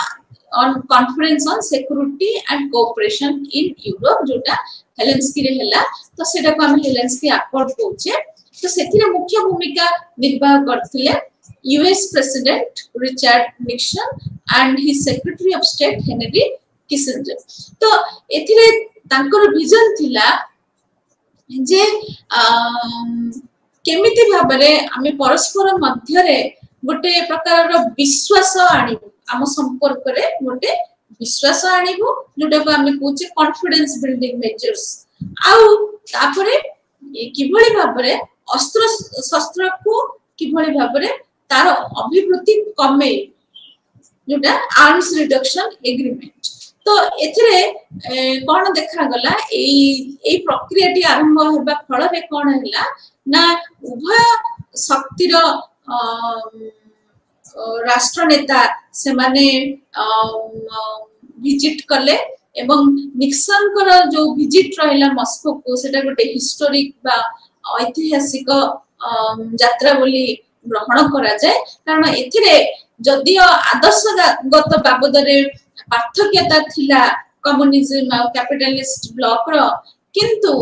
on conference on security and cooperation in Europe जोटा हेलेंस्की रे हला तो सेटा को हम हेलेंस्की अकॉर्ड कहूचे तो सेथिरे मुख्य भूमिका निर्वाह करथिले US president Richard Nixon and his secretary of state Henry Kissinger तो एथिरे तांकर विजन थिला जे केमिति भाबरे आमे परस्पर मध्य रे गोटे प्रकार विश्वास आनिबु आम संपर्क रे गोटे विश्वास आनिबु जोटा को आमे कहूचे कॉन्फिडेंस बिल्डिंग मेजर्स आउ तापरे किभली भाबरे अस्त्र शस्त्र को किभली भाबरे तार अभिवृद्धि कमे जोटा आर्म्स रिडक्शन एग्रीमेंट तो एथिरे कोन देखा गला एई प्रक्रियाटी आरंभ हेबा फल रे कोन हैला ना उभय शक्तिर राष्ट्र नेता से माने विजिट कले एवं निक्सन कर जो विजिट रहला मॉस्को को सेटा गोटे हिस्टोरिक बा ऐतिहासिक यात्रा बोली ग्रहण करा जाय कारण एथिरे जदियो आदर्शगत बाबद रे पार्थक्यता थिला कम्युनिज्म और कैपिटलिस्ट ब्लॉक रो किंतु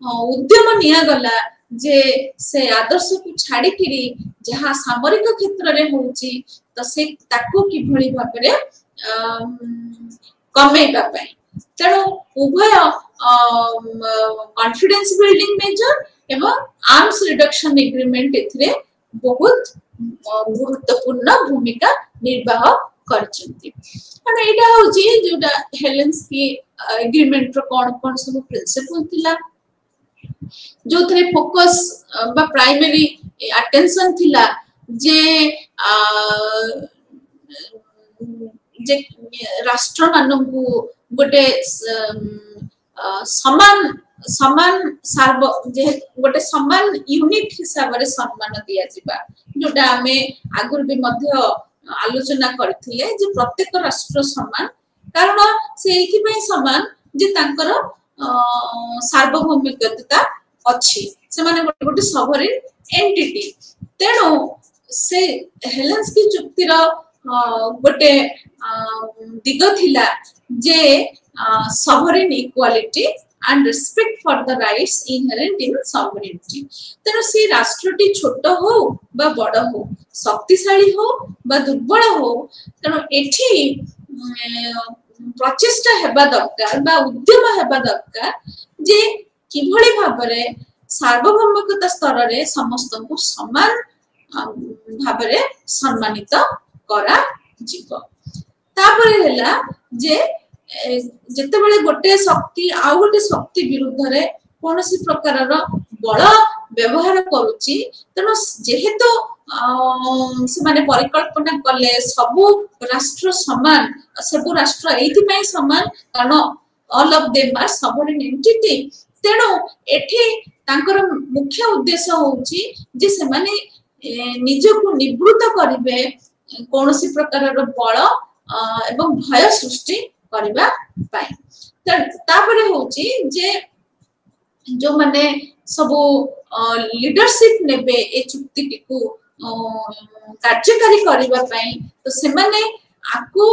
उद्यम निया गला जे से आदर्श को छाड़ी किरी जहाँ सामरिक क्षेत्र रे होउची तो से ताकू किभली भाबरे कमेबा पई तेणु उभय कॉन्फिडेंस बिल्डिंग मेजर एवं आर्म्स रिडक्शन एग्रीमेंट एथिरे बहुत गुरुत्वपूर्ण भूमिका निर्वाह करचंती माने एटा होची जोटा हेलेंस्की एग्रीमेंट रो कोन सब प्रिंसिपल थिला जो थे फोकस बा प्राइमरी अटेंशन थिला जे जे राष्ट्र मानकु गोटे समान समान सार्व जे गोटे समान यूनिट हिसाब रे सम्मान दिया जिबा जोटा हमें आगुर भी मध्य आलोचना करथिले जे प्रत्येक राष्ट्र समान कारण से एथि पय समान जे तांकर सार्वभौमिकता अछि से माने गोटे सॉवरेन एंटिटी तेनो से हेलेंस्की चुक्ति रो गोटे दिग थिला जे sovereign equality and respect for the rights inherent in sovereignty तेनो से राष्ट्रटी छोट हो बा बड़ हो शक्तिशाली हो बा दुर्बल हो तेनो एठी प्रचेष्टा हेबा दरकार बा उद्यम हेबा दरकार जे किभली भाबरे सार्वभौमिकता स्तर रे समस्त को समान भाबरे सम्मानित करा जीव तापरे हेला जे जेते बेले गोटे शक्ति आ गोटे शक्ति विरुद्ध रे कोनोसी प्रकार रो बल व्यवहार करूची तनो जेहेतु से माने परिकल्पना कले सबु राष्ट्र समान सबु राष्ट्र एथि पय समान कारण all of them are sovereign entity तेनो एठी तांकर मुख्य उद्देश्य होउची जे से माने निजको निवृत्त करिवे कोनोसी प्रकार रो बल एवं भय सृष्टि करबा पाई तापरे होची जे जो माने सब लीडरशिप नेबे ए चुक्ति टिकु कार्यकारी करबा पाई तो से माने आकु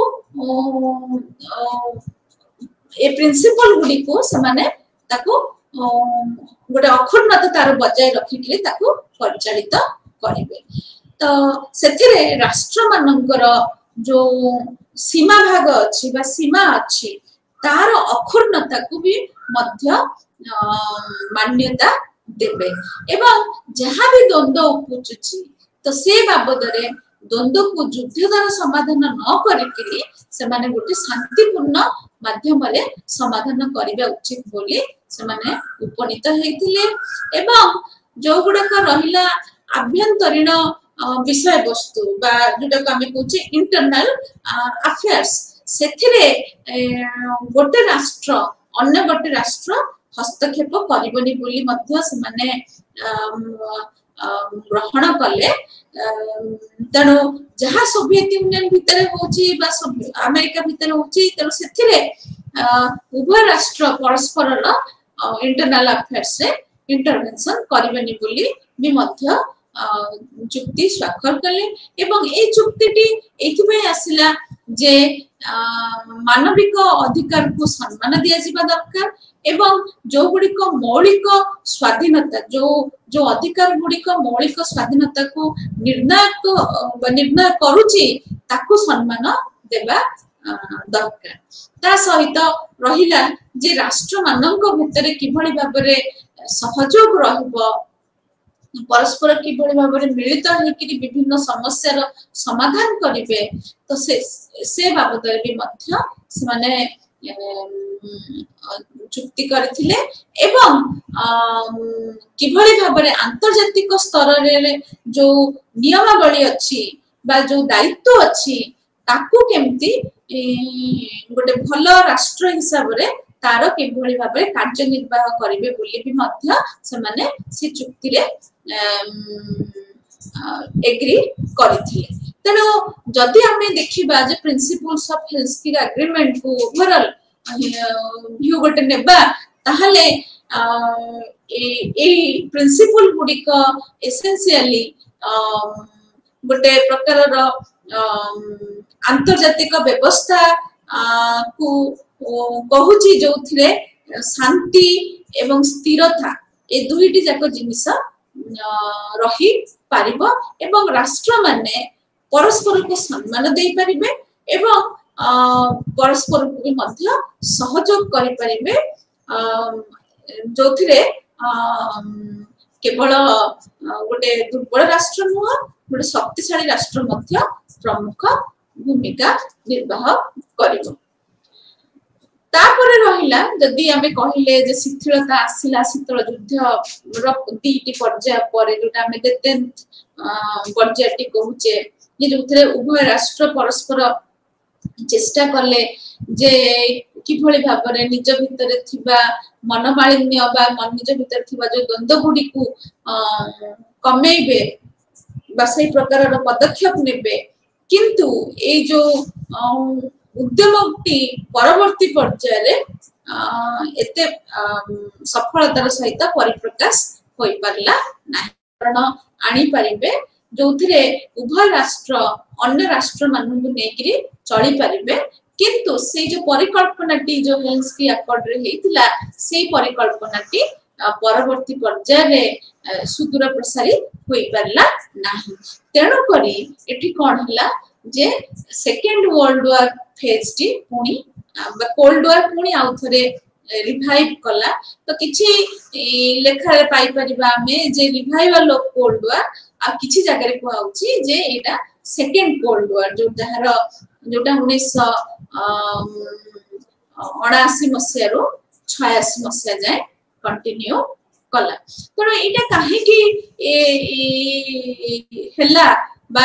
ए प्रिंसिपल गुडी को से माने ताकु गोटे अखंडता तार बजाय रखिले ताकु परिचालित करिवे तो सेथिरे राष्ट्र मानकर जो सीमा भाग अछि बा सीमा अछि तार अखंडता को भी मध्य मान्यता देबे एवं जहां भी द्वंद्व उपजुची तो से बाबद रे द्वंद्व को युद्ध द्वारा समाधान न करिकरी से माने गोटे शांतिपूर्ण माध्यम रे समाधान करिबा उचित बोली से माने उपनीत हेतिले एवं जो गुडक रहिला आभ्यंतरीण विषय वस्तु बा जोटा को आमे कहूचे इंटरनल अफेयर्स सेथिरे गोटे राष्ट्र अन्य गोटे राष्ट्र हस्तक्षेप करिबनी बोली मध्य से माने ग्रहण कले तेणु जहाँ सोवियत यूनियन भितर होची बा अमेरिका भितर होची तेणु सेथिरे उभय राष्ट्र परस्पर इंटरनल अफेयर्स रे इंटरवेंशन करिबनी बोली भी मध्य चुक्ति स्वाक्षर कले एवं ए चुक्तिटी एथिबे आसिला जे मानविक अधिकार को सम्मान दिया जिबा दरकार एवं जो गुड़ी को मौलिक स्वाधीनता जो अधिकार गुड़ी को मौलिक स्वाधीनता को निर्णय करूची ताकू सम्मान देबा दरकार ता सहित रहिला जे राष्ट्र मानक भितरे किभଳି भाबरे सहयोग रहबो परस्पर किभଳି भाबरे मिलित हेकि विभिन्न समस्यार समाधान करिवे तो से बाबदरे भी मध्य से माने चुक्ति करथिले एवं किभଳି भाबरे अंतर्जातिक स्तर रे जो नियमावली अछि बा जो दायित्व अछि ताकू केमती गोटे भल राष्ट्र हिसाब रे तार किभଳି भाबरे कार्य निर्वाह करिवे बोली भी मध्य से माने से चुक्ति रे एग्री करथिले तेणु जदि आमे देखिबा जे प्रिंसिपल्स ऑफ हेल्थकेयर एग्रीमेंट को ओवरऑल व्यू गोटे नेबा ताहले ए प्रिंसिपल गुडी को एसेंशियली गोटे प्रकार रो अंतर्जातिक व्यवस्था को कहूची जोथिरे शांति एवं स्थिरता ए दुईटी जाक जिनिस रही पारिबो एवं राष्ट्र माने परस्पर को सम्मान देई परिबे एवं परस्पर को मध्य सहयोग करि परिबे जोथिरे केवल गोटे दुर्बल राष्ट्र नुह गोटे शक्तिशाली राष्ट्र मध्य प्रमुख भूमिका निर्वाह करिबो तापर रहिला जदि आमे कहिले जे शिथिलता आसिला शीतल युद्ध रो दीटी पर्याय परे जोटा आमे देते पर्यायटी कहूचे ये जोथरे उभय राष्ट्र परस्पर चेष्टा करले जे किभଳି भाबरे निज भितरे थिबा मनमालिन्य बा निज भितरे थिबा जो द्वंद्व गुडी को कमेइबे बा सही प्रकार रो पदक्षेप नेबे किंतु ए जो उद्यमटी परवर्ती पर्याय रे एते सफलतार सहित परिप्रकाश होई परला नाही कारण आनी परिबे जोथिरे उभय राष्ट्र अन्य राष्ट्र मानन नेकरी चली परिबे किंतु से जो परिकल्पनाटी जो हेल्थकेयर अकॉर्ड रे हेतिला से परिकल्पनाटी परवर्ती पर्याय रे सुदूर प्रसारी होई परला नाही तेणु करी एठी कोन हला जे सेकेंड वर्ल्ड वॉर फेज टी पुनी कोल्ड वॉर पुनी आउथरे रिवाइव कला तो किछि लेखा रे पाई परिबा हमें जे रिवाइवल ऑफ कोल्ड वॉर आ किछि जगह रे को आउची जे एटा सेकेंड कोल्ड वॉर जो जहार जोटा 1979 मसिया रो 86 मसिया जाय कंटिन्यू कला तो एटा काहे कि हेला बा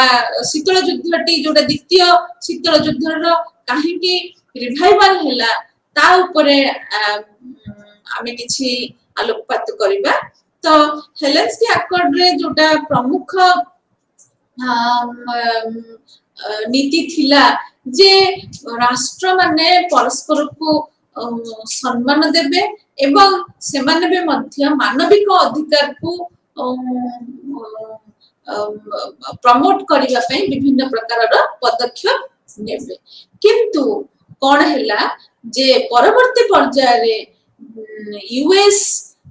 शीतल युद्धटी जोटा द्वितीय शीतल युद्धर काहे कि रिवाइवल हेला ता ऊपरे आमे किछि आलोकपात करिबा तो हेलेंस्की अकॉर्ड रे जोटा प्रमुख नीति थिला जे राष्ट्र माने परस्पर को सम्मान देबे एवं से माने बे मध्य मानविक अधिकार को प्रमोट करिवा पई विभिन्न प्रकार रो पदक्षेप नेबे किंतु कोन हैला जे परवर्ती पर्याय रे यूएस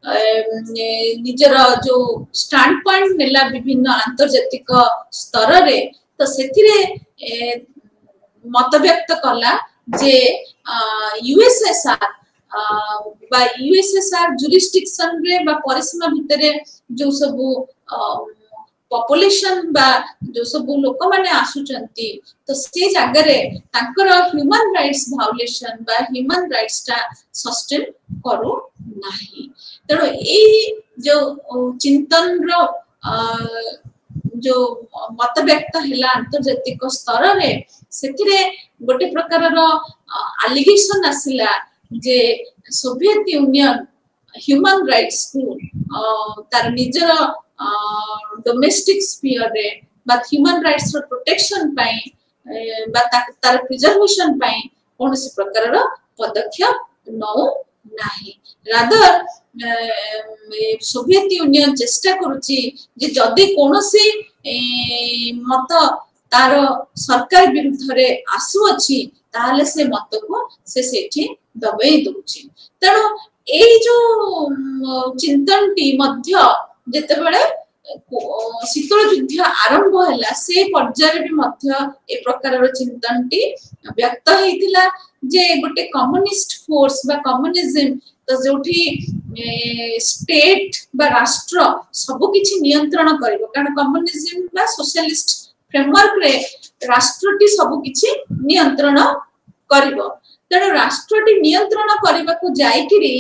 निजर जो स्टैंड पॉइंट नेला विभिन्न अंतर्जातिक स्तर रे तो सेथिरे मत व्यक्त कला जे यूएसएसआर बा यूएसएसआर जुरिस्डिक्शन रे बा परिसीमा भितरे जो सब पॉपुलेशन बा जो सब लोक माने आसुचंती तो से जगह रे तांकर ह्यूमन राइट्स वायोलेशन बा ह्यूमन राइट्स ता सस्टेन करू नाही। तेणु ए जो चिंतन रो जो मत व्यक्त है आंतर्जातिक स्तर रे सेथिरे गोटे प्रकार रो एलिगेशन आसिला जे सोवियत यूनियन ह्यूमन राइट्स को तार निजर डोमेस्टिक स्फीयर रे बा ह्यूमन राइट्स रो प्रोटेक्शन पाई बा तार प्रिजर्वेशन पाई कोनोसी प्रकार रो पदक्षेप नौ नाही। रादर सोवियत यूनियन चेष्टा करुची जे जदि कोनोसी मत तार सरकार विरुद्ध रे आसु अछि ताले से मत को से सेठी दबाई दोची। तेणु ए जो चिंतन टी मध्य जेते बेले शीतल युद्ध आरंभ हैला से पर्याय भी मध्य ए प्रकार रो चिंतन टी व्यक्त हेतिला जे गोटे कम्युनिस्ट फोर्स बा कम्युनिज्म तो जोठी स्टेट बा राष्ट्र सब किछि नियंत्रण करिवो कारण कम्युनिज्म बा सोशलिस्ट फ्रेमवर्क रे राष्ट्रटी सब किछि नियंत्रण करिवो। तेणु राष्ट्रटी नियंत्रण करबा को जाय किरी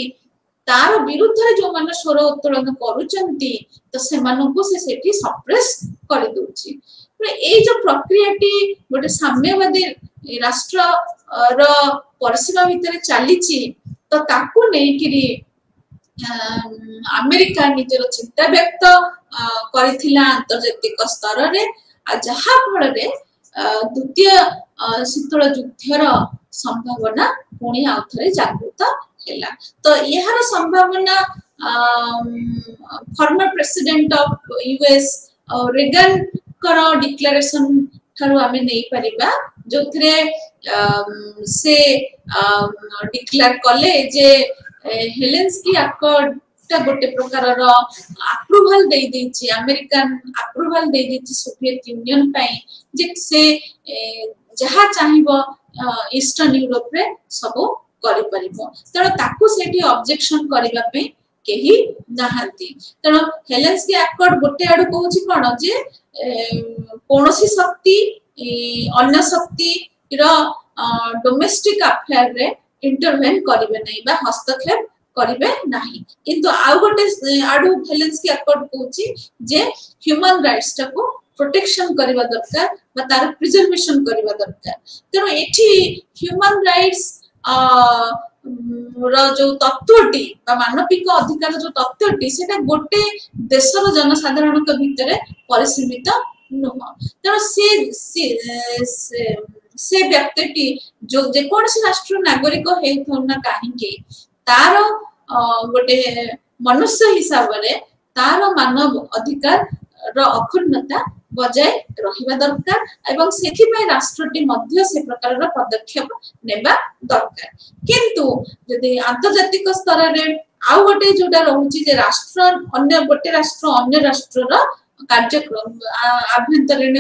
तार विरुद्ध रे जो मान स्वर उत्तोलन करूचंती तो से मानको से सेठी सप्रेस कर दोची। ए जो प्रक्रियाटी गोटे साम्यवादी राष्ट्र रो परिसीमा भितर चलीची तो ताकू नै किरी अमेरिका निजर चिंता व्यक्त करिथिला अंतर्जातिक स्तर रे आ जहा फल रे द्वितीय शीतल युद्धर संभावना पुणी आउथरे जागृत हैला। तो यार संभावना former president of US Reagan करो डिक्लेरेशन थारु आमे नै परिबा जोथरे से डिक्लेयर कले जे हेलेंस्की अकॉर्ड ता गोटे प्रकार रो अप्रूवल दे देछि अमेरिकन अप्रूवल दे देछि सोवियत यूनियन पई जे से जहा चाहिबो ईस्टर्न यूरोप रे सब करि परिबो। तेणु ताकू सेठी ऑब्जेक्शन करिबा पे केही नाहंती। तेणु हेलेंस्की अकॉर्ड गोटे आडू कहूछि कोन जे कोनोसी शक्ति अन्य शक्ति रो डोमेस्टिक अफेयर रे इंटरवेन करिवे नै बा हस्तक्षेप करिवे नाही। किंतु आ गोटे आडू हेलेंस्की अकॉर्ड कहूछि जे ह्यूमन राइट्स टा को प्रोटेक्शन करिवा दरकार बा तार प्रिजर्वेशन करिवा दरकार। तेणु एठी ह्यूमन राइट्स जो तत्वटी मानविक अधिकार जो तत्वटी सेटा गोटे देशर जनसाधारण भितर परिसीमित नुह। तेणु से व्यक्ति जो जेकोसी राष्ट्र नागरिक हेउथुना काहेकि तार गोटे मनुष्य हिसाब रे तार मानव अधिकार रो अखंडता बजाय रहिबा दरकार एवं सेथि पय राष्ट्रटी मध्य से प्रकार रो पदक्षेप नेबा दरकार। किंतु यदि अंतर्जातिक स्तर रे आ गोटे जोडा रहउची जे राष्ट्र अन्य गोटे राष्ट्र अन्य राष्ट्र रो कार्यक्रम आभ्यंतरीण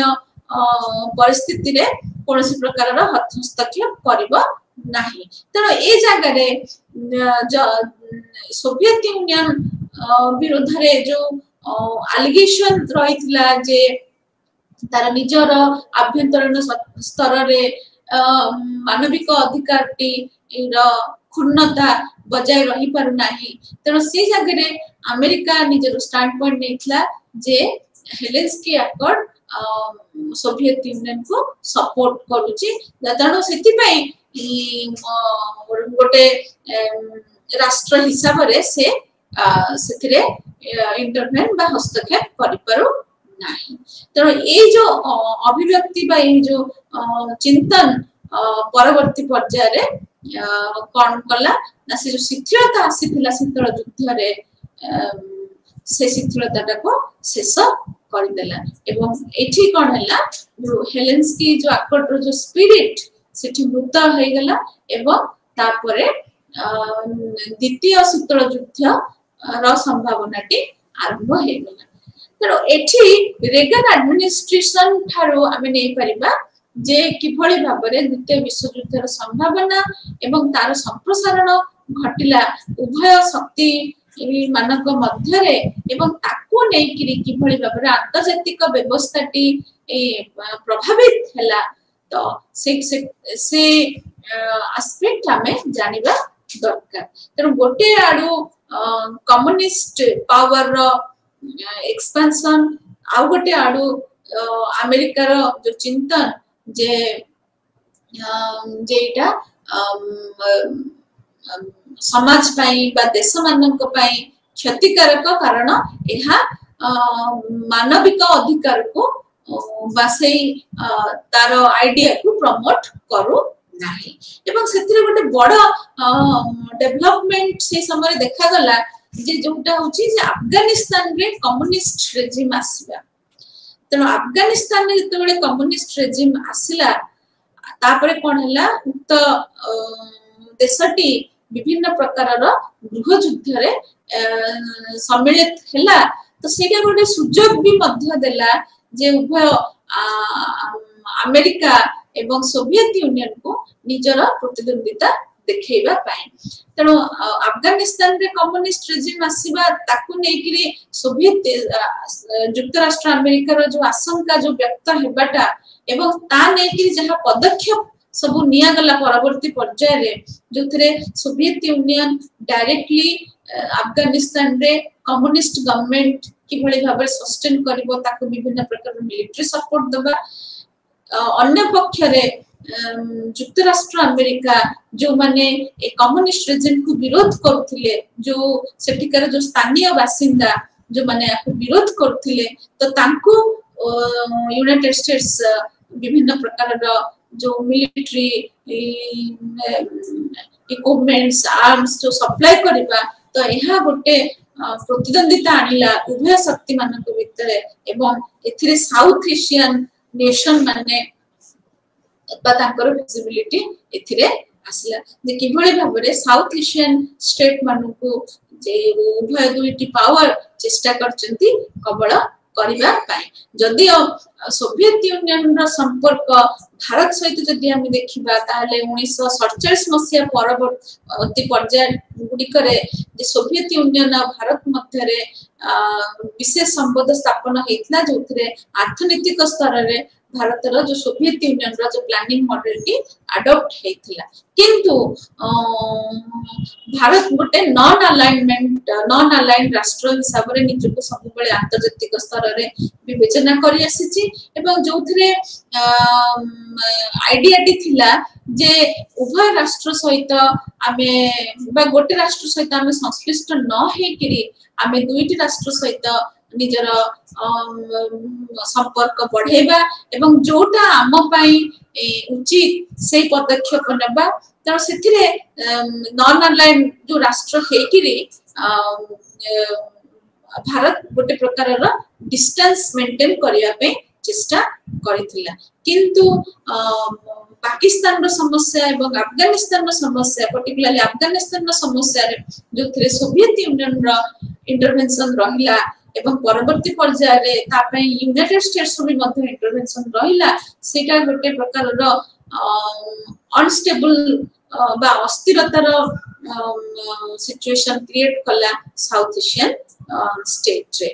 परिस्थिति रे कोनोसी प्रकार रो हस्तक्षेप करिवो नाही। तेणु ए जगह रे सोवियत यूनियन विरुद्ध रे जो एलिगेशन रहितला जे तार निजर आभ्यंतरीण स्तर रे मानविक अधिकारटी रो क्षुण्णता बजाय रही पारु नाही। तेणु से जगह रे अमेरिका निजर स्टैंड पॉइंट नेथला जे हेलेंस्की अकॉर्ड सोवियत यूनियन को सपोर्ट करूची। तेणु सेति पई गोटे राष्ट्र हिसाब रे से सेथिरे इंटरवेन बा हस्तक्षेप करि पारु नाही। तेणु ए जो अभिव्यक्ति बा ए जो चिंतन परवर्ती पर्याय रे कोन कला ना से जो शिथिलता आसीथिला शीतल युद्ध रे से शिथिलता को शेष कर देला एवं एठी कोन हैला जो हेलेंस्की जो अकॉर्ड रो जो स्पिरिट सेठी मृत हो गला एवं तापरे द्वितीय शीतल युद्ध रो संभावनाटी आरंभ हो गला। तेणु एठी रेगन एडमिनिस्ट्रेशन थारो आमे नै परिबा जे किभଳି भाबरे द्वितीय विश्व युद्धर संभावना एवं तार संप्रसारण घटिला उभय शक्ति मानक मध्यरे एवं ताको ताकू नेकिरी किभଳି भाबरे आंतर्जातिक व्यवस्थाटी प्रभावित हैला तो से एस्पेक्ट हमें जानिबा दरकार। तेणु गोटे आडू कम्युनिस्ट पावर रो एक्सपेंशन आउ गोटे आडू अमेरिका रो जो चिंतन जे जेटा समाज पाई बा देश मानक पाई क्षतिकारक कारण यह मानविक अधिकार को बासे तार आइडिया को प्रमोट करू नाही। एवं सेतिरे गोटे बड़ डेवलपमेंट से समय देखा गला जे जोटा होची जे अफगानिस्तान रे कम्युनिस्ट रेजिम आसीबा। तेणु अफगानिस्तान रे जतबेले कम्युनिस्ट रेजिम आसिला तापरे कोन हला उक्त देशटी विभिन्न प्रकार गृह युद्ध रे सम्मिलित हैला। तो सेटा गोटे सुजोग भी मध्य देला जे उभय अमेरिका एवं सोवियत यूनियन को निजर प्रतिद्वंदिता देखैबा पाए। तेणु अफगानिस्तान रे कम्युनिस्ट रेजिम आसीबा ताकू नेकिरी सोवियत युक्तराष्ट्र अमेरिका रो जो आशंका जो व्यक्त हेबाटा एवं ता नेकिरी जहा पदक्षेप सब निया गला परवर्ती पर्याय रे जोथरे सोवियत यूनियन डायरेक्टली अफगानिस्तान रे कम्युनिस्ट गवर्नमेंट किभଳି भाबे सस्टेन करबो ताकू विभिन्न प्रकार मिलिटरी सपोर्ट दबा। अन्य पक्ष रे युक्तराष्ट्र अमेरिका जो माने ए कम्युनिस्ट रेजिम को विरोध करथिले जो सेटिकार जो स्थानीय बासिंदा जो माने विरोध करथिले तो तांको यूनाइटेड स्टेट्स विभिन्न प्रकार जो मिलिटरी इक्विपमेंट्स आर्म्स जो सप्लाई करबा तो यहा गोटे प्रतिद्वंदिता आनिला उभय शक्ति मानक भितरे एवं एथिरे साउथ एशियन नेशन माने तांकर विजिबिलिटी एथिरे आसिला जे किभଳି भाबरे साउथ एशियन स्टेट मानकू जे उभय दुईटी पावर चेष्टा करचंती कबळ करिबा पाए। जदि सोवियत यूनियन रो संपर्क भारत सहित जदि हम देखिबा ताले 1947 मसिया परवर्ती पर्याय गुडी करे जे सोवियत यूनियन और भारत मध्य रे विशेष संबंध स्थापन हेतला जोथरे अर्थनैतिक स्तर रे भारत रो जो सोवियत यूनियन रो जो प्लानिंग मॉडल की अडॉप्ट हेतला किंतु भारत गोटे नॉन अलाइन्ड राष्ट्र हिसाब रे निजको सब बेले अंतर्जातिक स्तर रे विवेचना करि आसीची एवं जोथरे आइडियाटी थिला जे उभय राष्ट्र सहित आमे बा गोटे राष्ट्र सहित आमे संश्लिष्ट न हे किरी आमे दुईटी राष्ट्र सहित निजर संपर्क बढ़ेबा एवं जोटा आम पाई उचित से पदक्षेप नेबा। तेणु सेथिरे नॉन अलाइन्ड जो राष्ट्र हेकिरी भारत गोटे प्रकार डिस्टेंस मेंटेन करिया पे चेष्टा करिथिला किंतु पाकिस्तान रो समस्या एवं अफगानिस्तान रो समस्या पर्टिकुलरली अफगानिस्तान रो समस्या रे जो थरे सोवियत यूनियन रो इंटरवेंशन रहिला एवं परवर्ती पर्याय रे तापई यूनाइटेड स्टेट्स भी मध्य इंटरवेंशन रहिला सेटा गोटे प्रकार रो अनस्टेबल बा अस्थिरतार सिचुएशन क्रिएट कला साउथ एशियन स्टेट रे।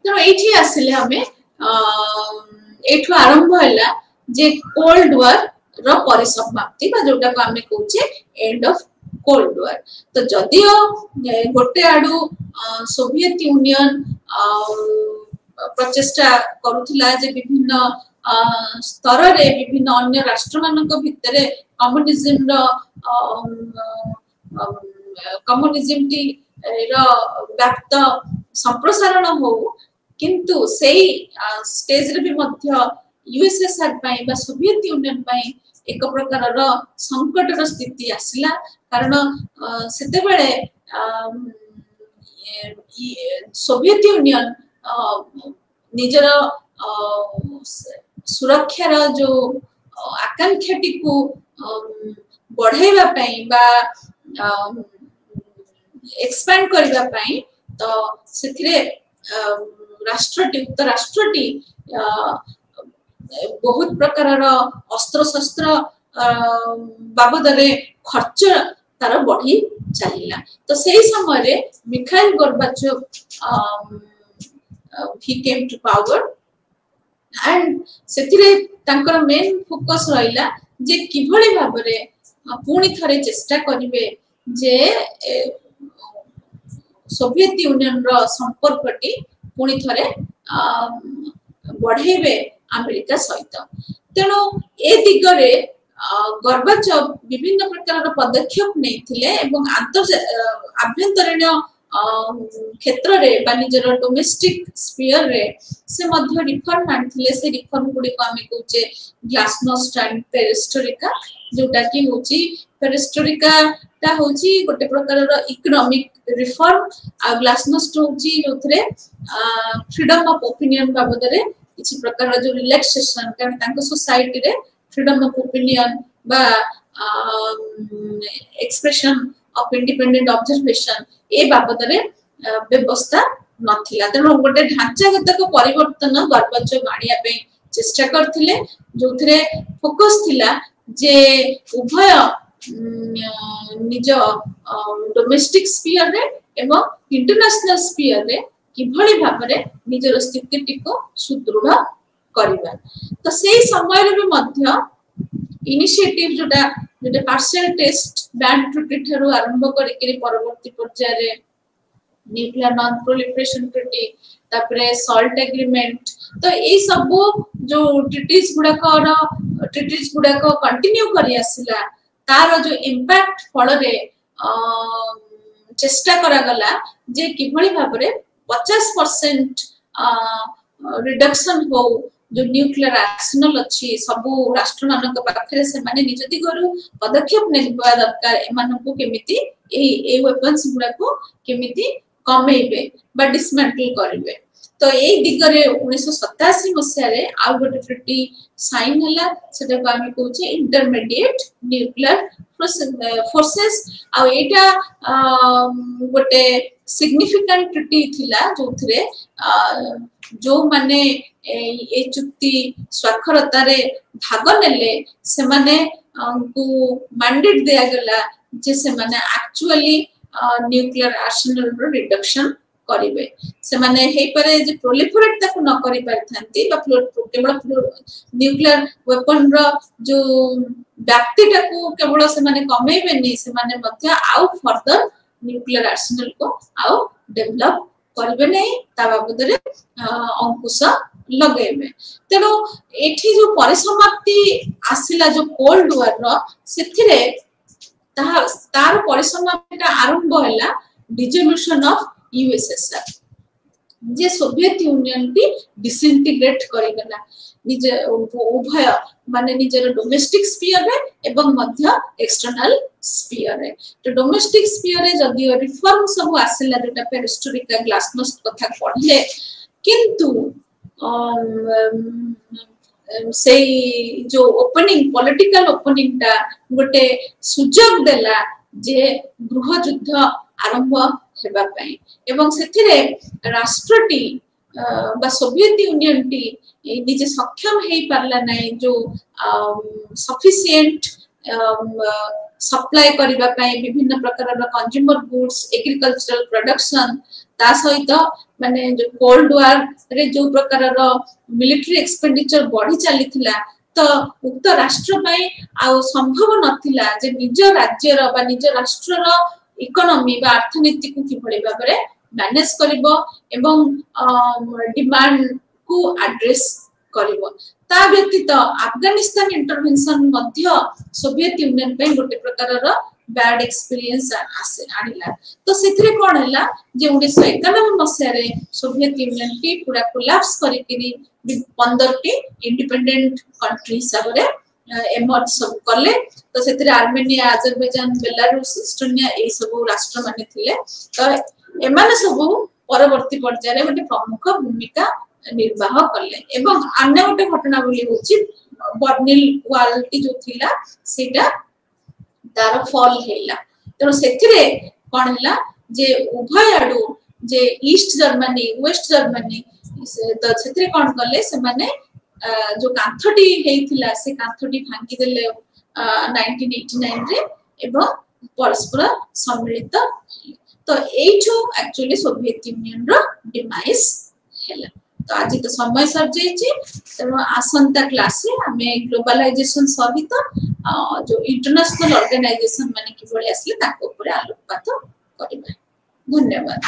तो एठी आसिले हमें एठु आरंभ हैला जे कोल्ड वॉर रो परिसमाप्ति बा जोटा को हमें कहूचे एंड ऑफ कोल्ड वॉर। तो जदियो गोटे आडू सोवियत यूनियन प्रचेष्टा करुथिला जे विभिन्न स्तर रे विभिन्न अन्य राष्ट्र मानक भितरे कम्युनिज्म रो कम्युनिज्म टी रो व्याप्त संप्रसारण हो किंतु सेही स्टेज रे भी मध्य यूएसएसआर पाई बा सोवियत यूनियन पाई एक प्रकार रो संकट रो स्थिति आसिला कारण सेते बेले सोवियत यूनियन निजर सुरक्षा रो जो आकांक्षाटी को बढ़ाइबा पाई बा एक्सपैंड करबा पाई तो सेथिरे राष्ट्रटी उक्त राष्ट्रटी बहुत प्रकार अस्त्र शस्त्र बाबद रे खर्च तार बढ़ी चलिला तो सही समय रे Mikhail Gorbachev he came to power and सेतिरे तांकर मेन फोकस रहिला जे किभଳି भाबरे पुणी थरे चेष्टा करिवे जे सोवियत यूनियन रो संपर्कटी पुणी थरे बढ़ेबे अमेरिका सहित तेणु ए दिगरे गोर्बाचोव विभिन्न प्रकार पदक्षेप नहीं एवं आभ्यंतरीण क्षेत्र रे बा निजर डोमेस्टिक स्फीयर रे से मध्य रिफॉर्म आनथिले से रिफॉर्म गुडी को हमें कहूचे ग्लासनोस्ट एंड पेरिस्टोरिका जोटा कि होची पेरिस्टोरिका ता होची गोटे प्रकार रो इकोनॉमिक रिफॉर्म आ ग्लासनोस्ट होची जोथरे फ्रीडम ऑफ ओपिनियन बाबद रे किछि प्रकार जो रिलैक्सेशन कारण तांको सोसाइटी रे फ्रीडम ऑफ ओपिनियन बा एक्सप्रेशन ऑफ इंडिपेंडेंट ऑब्जर्वेशन ए बाबद रे व्यवस्था नथिला तेणु गोटे ढांचागत परिवर्तन गोर्बाचोव आनिया पे चेष्टा करथिले जोथरे फोकस थिला जे उभय निज डोमेस्टिक स्फीयर रे एवं इंटरनेशनल स्फीयर रे किभଳି भाबरे निजर स्थिति को सुदृढ़ करिबा तो सेही समय रे भी मध्य इनिशिएटिव जोटा जोटा पार्शियल टेस्ट बैंड ट्रिटी ठरो आरंभ करिके परवर्ती पर्याय रे न्यूक्लियर नॉन प्रोलिफरेशन ट्रिटी तापरे सॉल्ट एग्रीमेंट तो ए सब जो ट्रिटीज गुडा को कंटिन्यू करी आसिला तार जो इंपैक्ट फल रे चेष्टा करा गला जे किभଳି भाबरे 50% रिडक्शन हो जो न्यूक्लियर आर्सेनल अछि सबु राष्ट्र मानक पाखरे से माने निज दिगरु पदक्षेप नेबा दरकार एमान को केमिति ए वेपन्स गुडा को केमिति कमेइबे बा डिसमेंटल करिवे तो ए दिगरे 1987 मसिया रे आ गोटे ट्रिटी साइन हला सेटा को आमे कहूचे इंटरमीडिएट न्यूक्लियर फोर्सेस आ एटा गोटे सिग्निफिकेंट ट्रिटी थिला जोथरे जो माने ए चुक्ति स्वाक्षरता रे भाग नेले से माने को मैंडेट दिया गला जे से माने एक्चुअली न्यूक्लियर आर्सेनल रो रिडक्शन करिवे से माने हे परे जे प्रोलिफरेट ताको न करि परथांती बा केवल न्यूक्लियर वेपन रो जो व्याप्ति ताको केवल से माने कमेइबे नि से माने मध्य आउ फर्दर न्यूक्लियर आर्सेनल को आउ डेवलप करबे नै ता बाबद रे अंकुश लगेबे तेनो एठी जो परिसमाप्ति आसिला जो कोल्ड वॉर रो सेथिरे तार परिसमाप्तिटा आरंभ होला dissolution of USSR J Soviet union की डिसइंटीग्रेट करिगला निज उभय माने निजर डोमेस्टिक स्फीयर रे एवं मध्य एक्सटर्नल स्फीयर रे तो डोमेस्टिक स्फीयर रे जदी रिफॉर्म सब आसिला जेटा पेरिस्टोरिका ग्लासनोस्ट कथा पढले किंतु से जो ओपनिंग पॉलिटिकल ओपनिंग ता गोटे सुजोग देला जे गृह युद्ध आरंभ हेबा पई एवं सेथिरे राष्ट्रटी बा सोवियत यूनियन टी निजे सक्षम हे पारला नै जो सफिशिएंट सप्लाई करिबा पई विभिन्न प्रकार कंज्यूमर गुड्स एग्रीकल्चरल प्रोडक्शन ता सहित माने जो कोल्ड वॉर रे जो प्रकार मिलिटरी एक्सपेंडिचर बढ़ी चलीथिला तो उक्त राष्ट्र पई आ संभव नथिला जे निज राज्य रो बा निज राष्ट्र रो इकोनॉमी बा अर्थनीति को किभଳି भाबरे मैनेज करिवो एवं डिमांड को एड्रेस करिवो ता व्यतीत अफगानिस्तान इंटरवेंशन मध्य सोवियत यूनियन पे गोटे प्रकार रो बैड एक्सपीरियंस आनिला तो सेथरे कोन हला जे 1991 मसिया रे सोवियत यूनियन की पूरा कोलैप्स करिकिरी 15 टी इंडिपेंडेंट कंट्री सबरे एमर्ज सब करले तो सेथरे आर्मेनिया अजरबैजान बेलारूस इस्टोनिया ए सब राष्ट्र माने थिले तो एमाने सब परवर्ती पर्याय रे गोटे प्रमुख भूमिका निर्वाह करले एवं अन्य गोटे घटना बोली होची बर्निल वॉल की जो थिला सेटा तार फॉल हेला तो सेथिरे कोन हला जे उभय आडू जे ईस्ट जर्मनी वेस्ट जर्मनी तो सेथिरे कोन करले से माने जो कांथटी हेइथिला से कांथटी भांगी देले 1989 रे एवं परस्पर सम्मिलित तो एठो एक्चुअली सोवियत यूनियन रो डिमाइस हैला। तो आज तो समय सर जाइए तेणु आसंता क्लास रे आमे ग्लोबलाइजेशन सहित जो इंटरनेशनल ऑर्गेनाइजेशन माने कि भले आसले ताको ऊपर आलोकपात करिबा। धन्यवाद।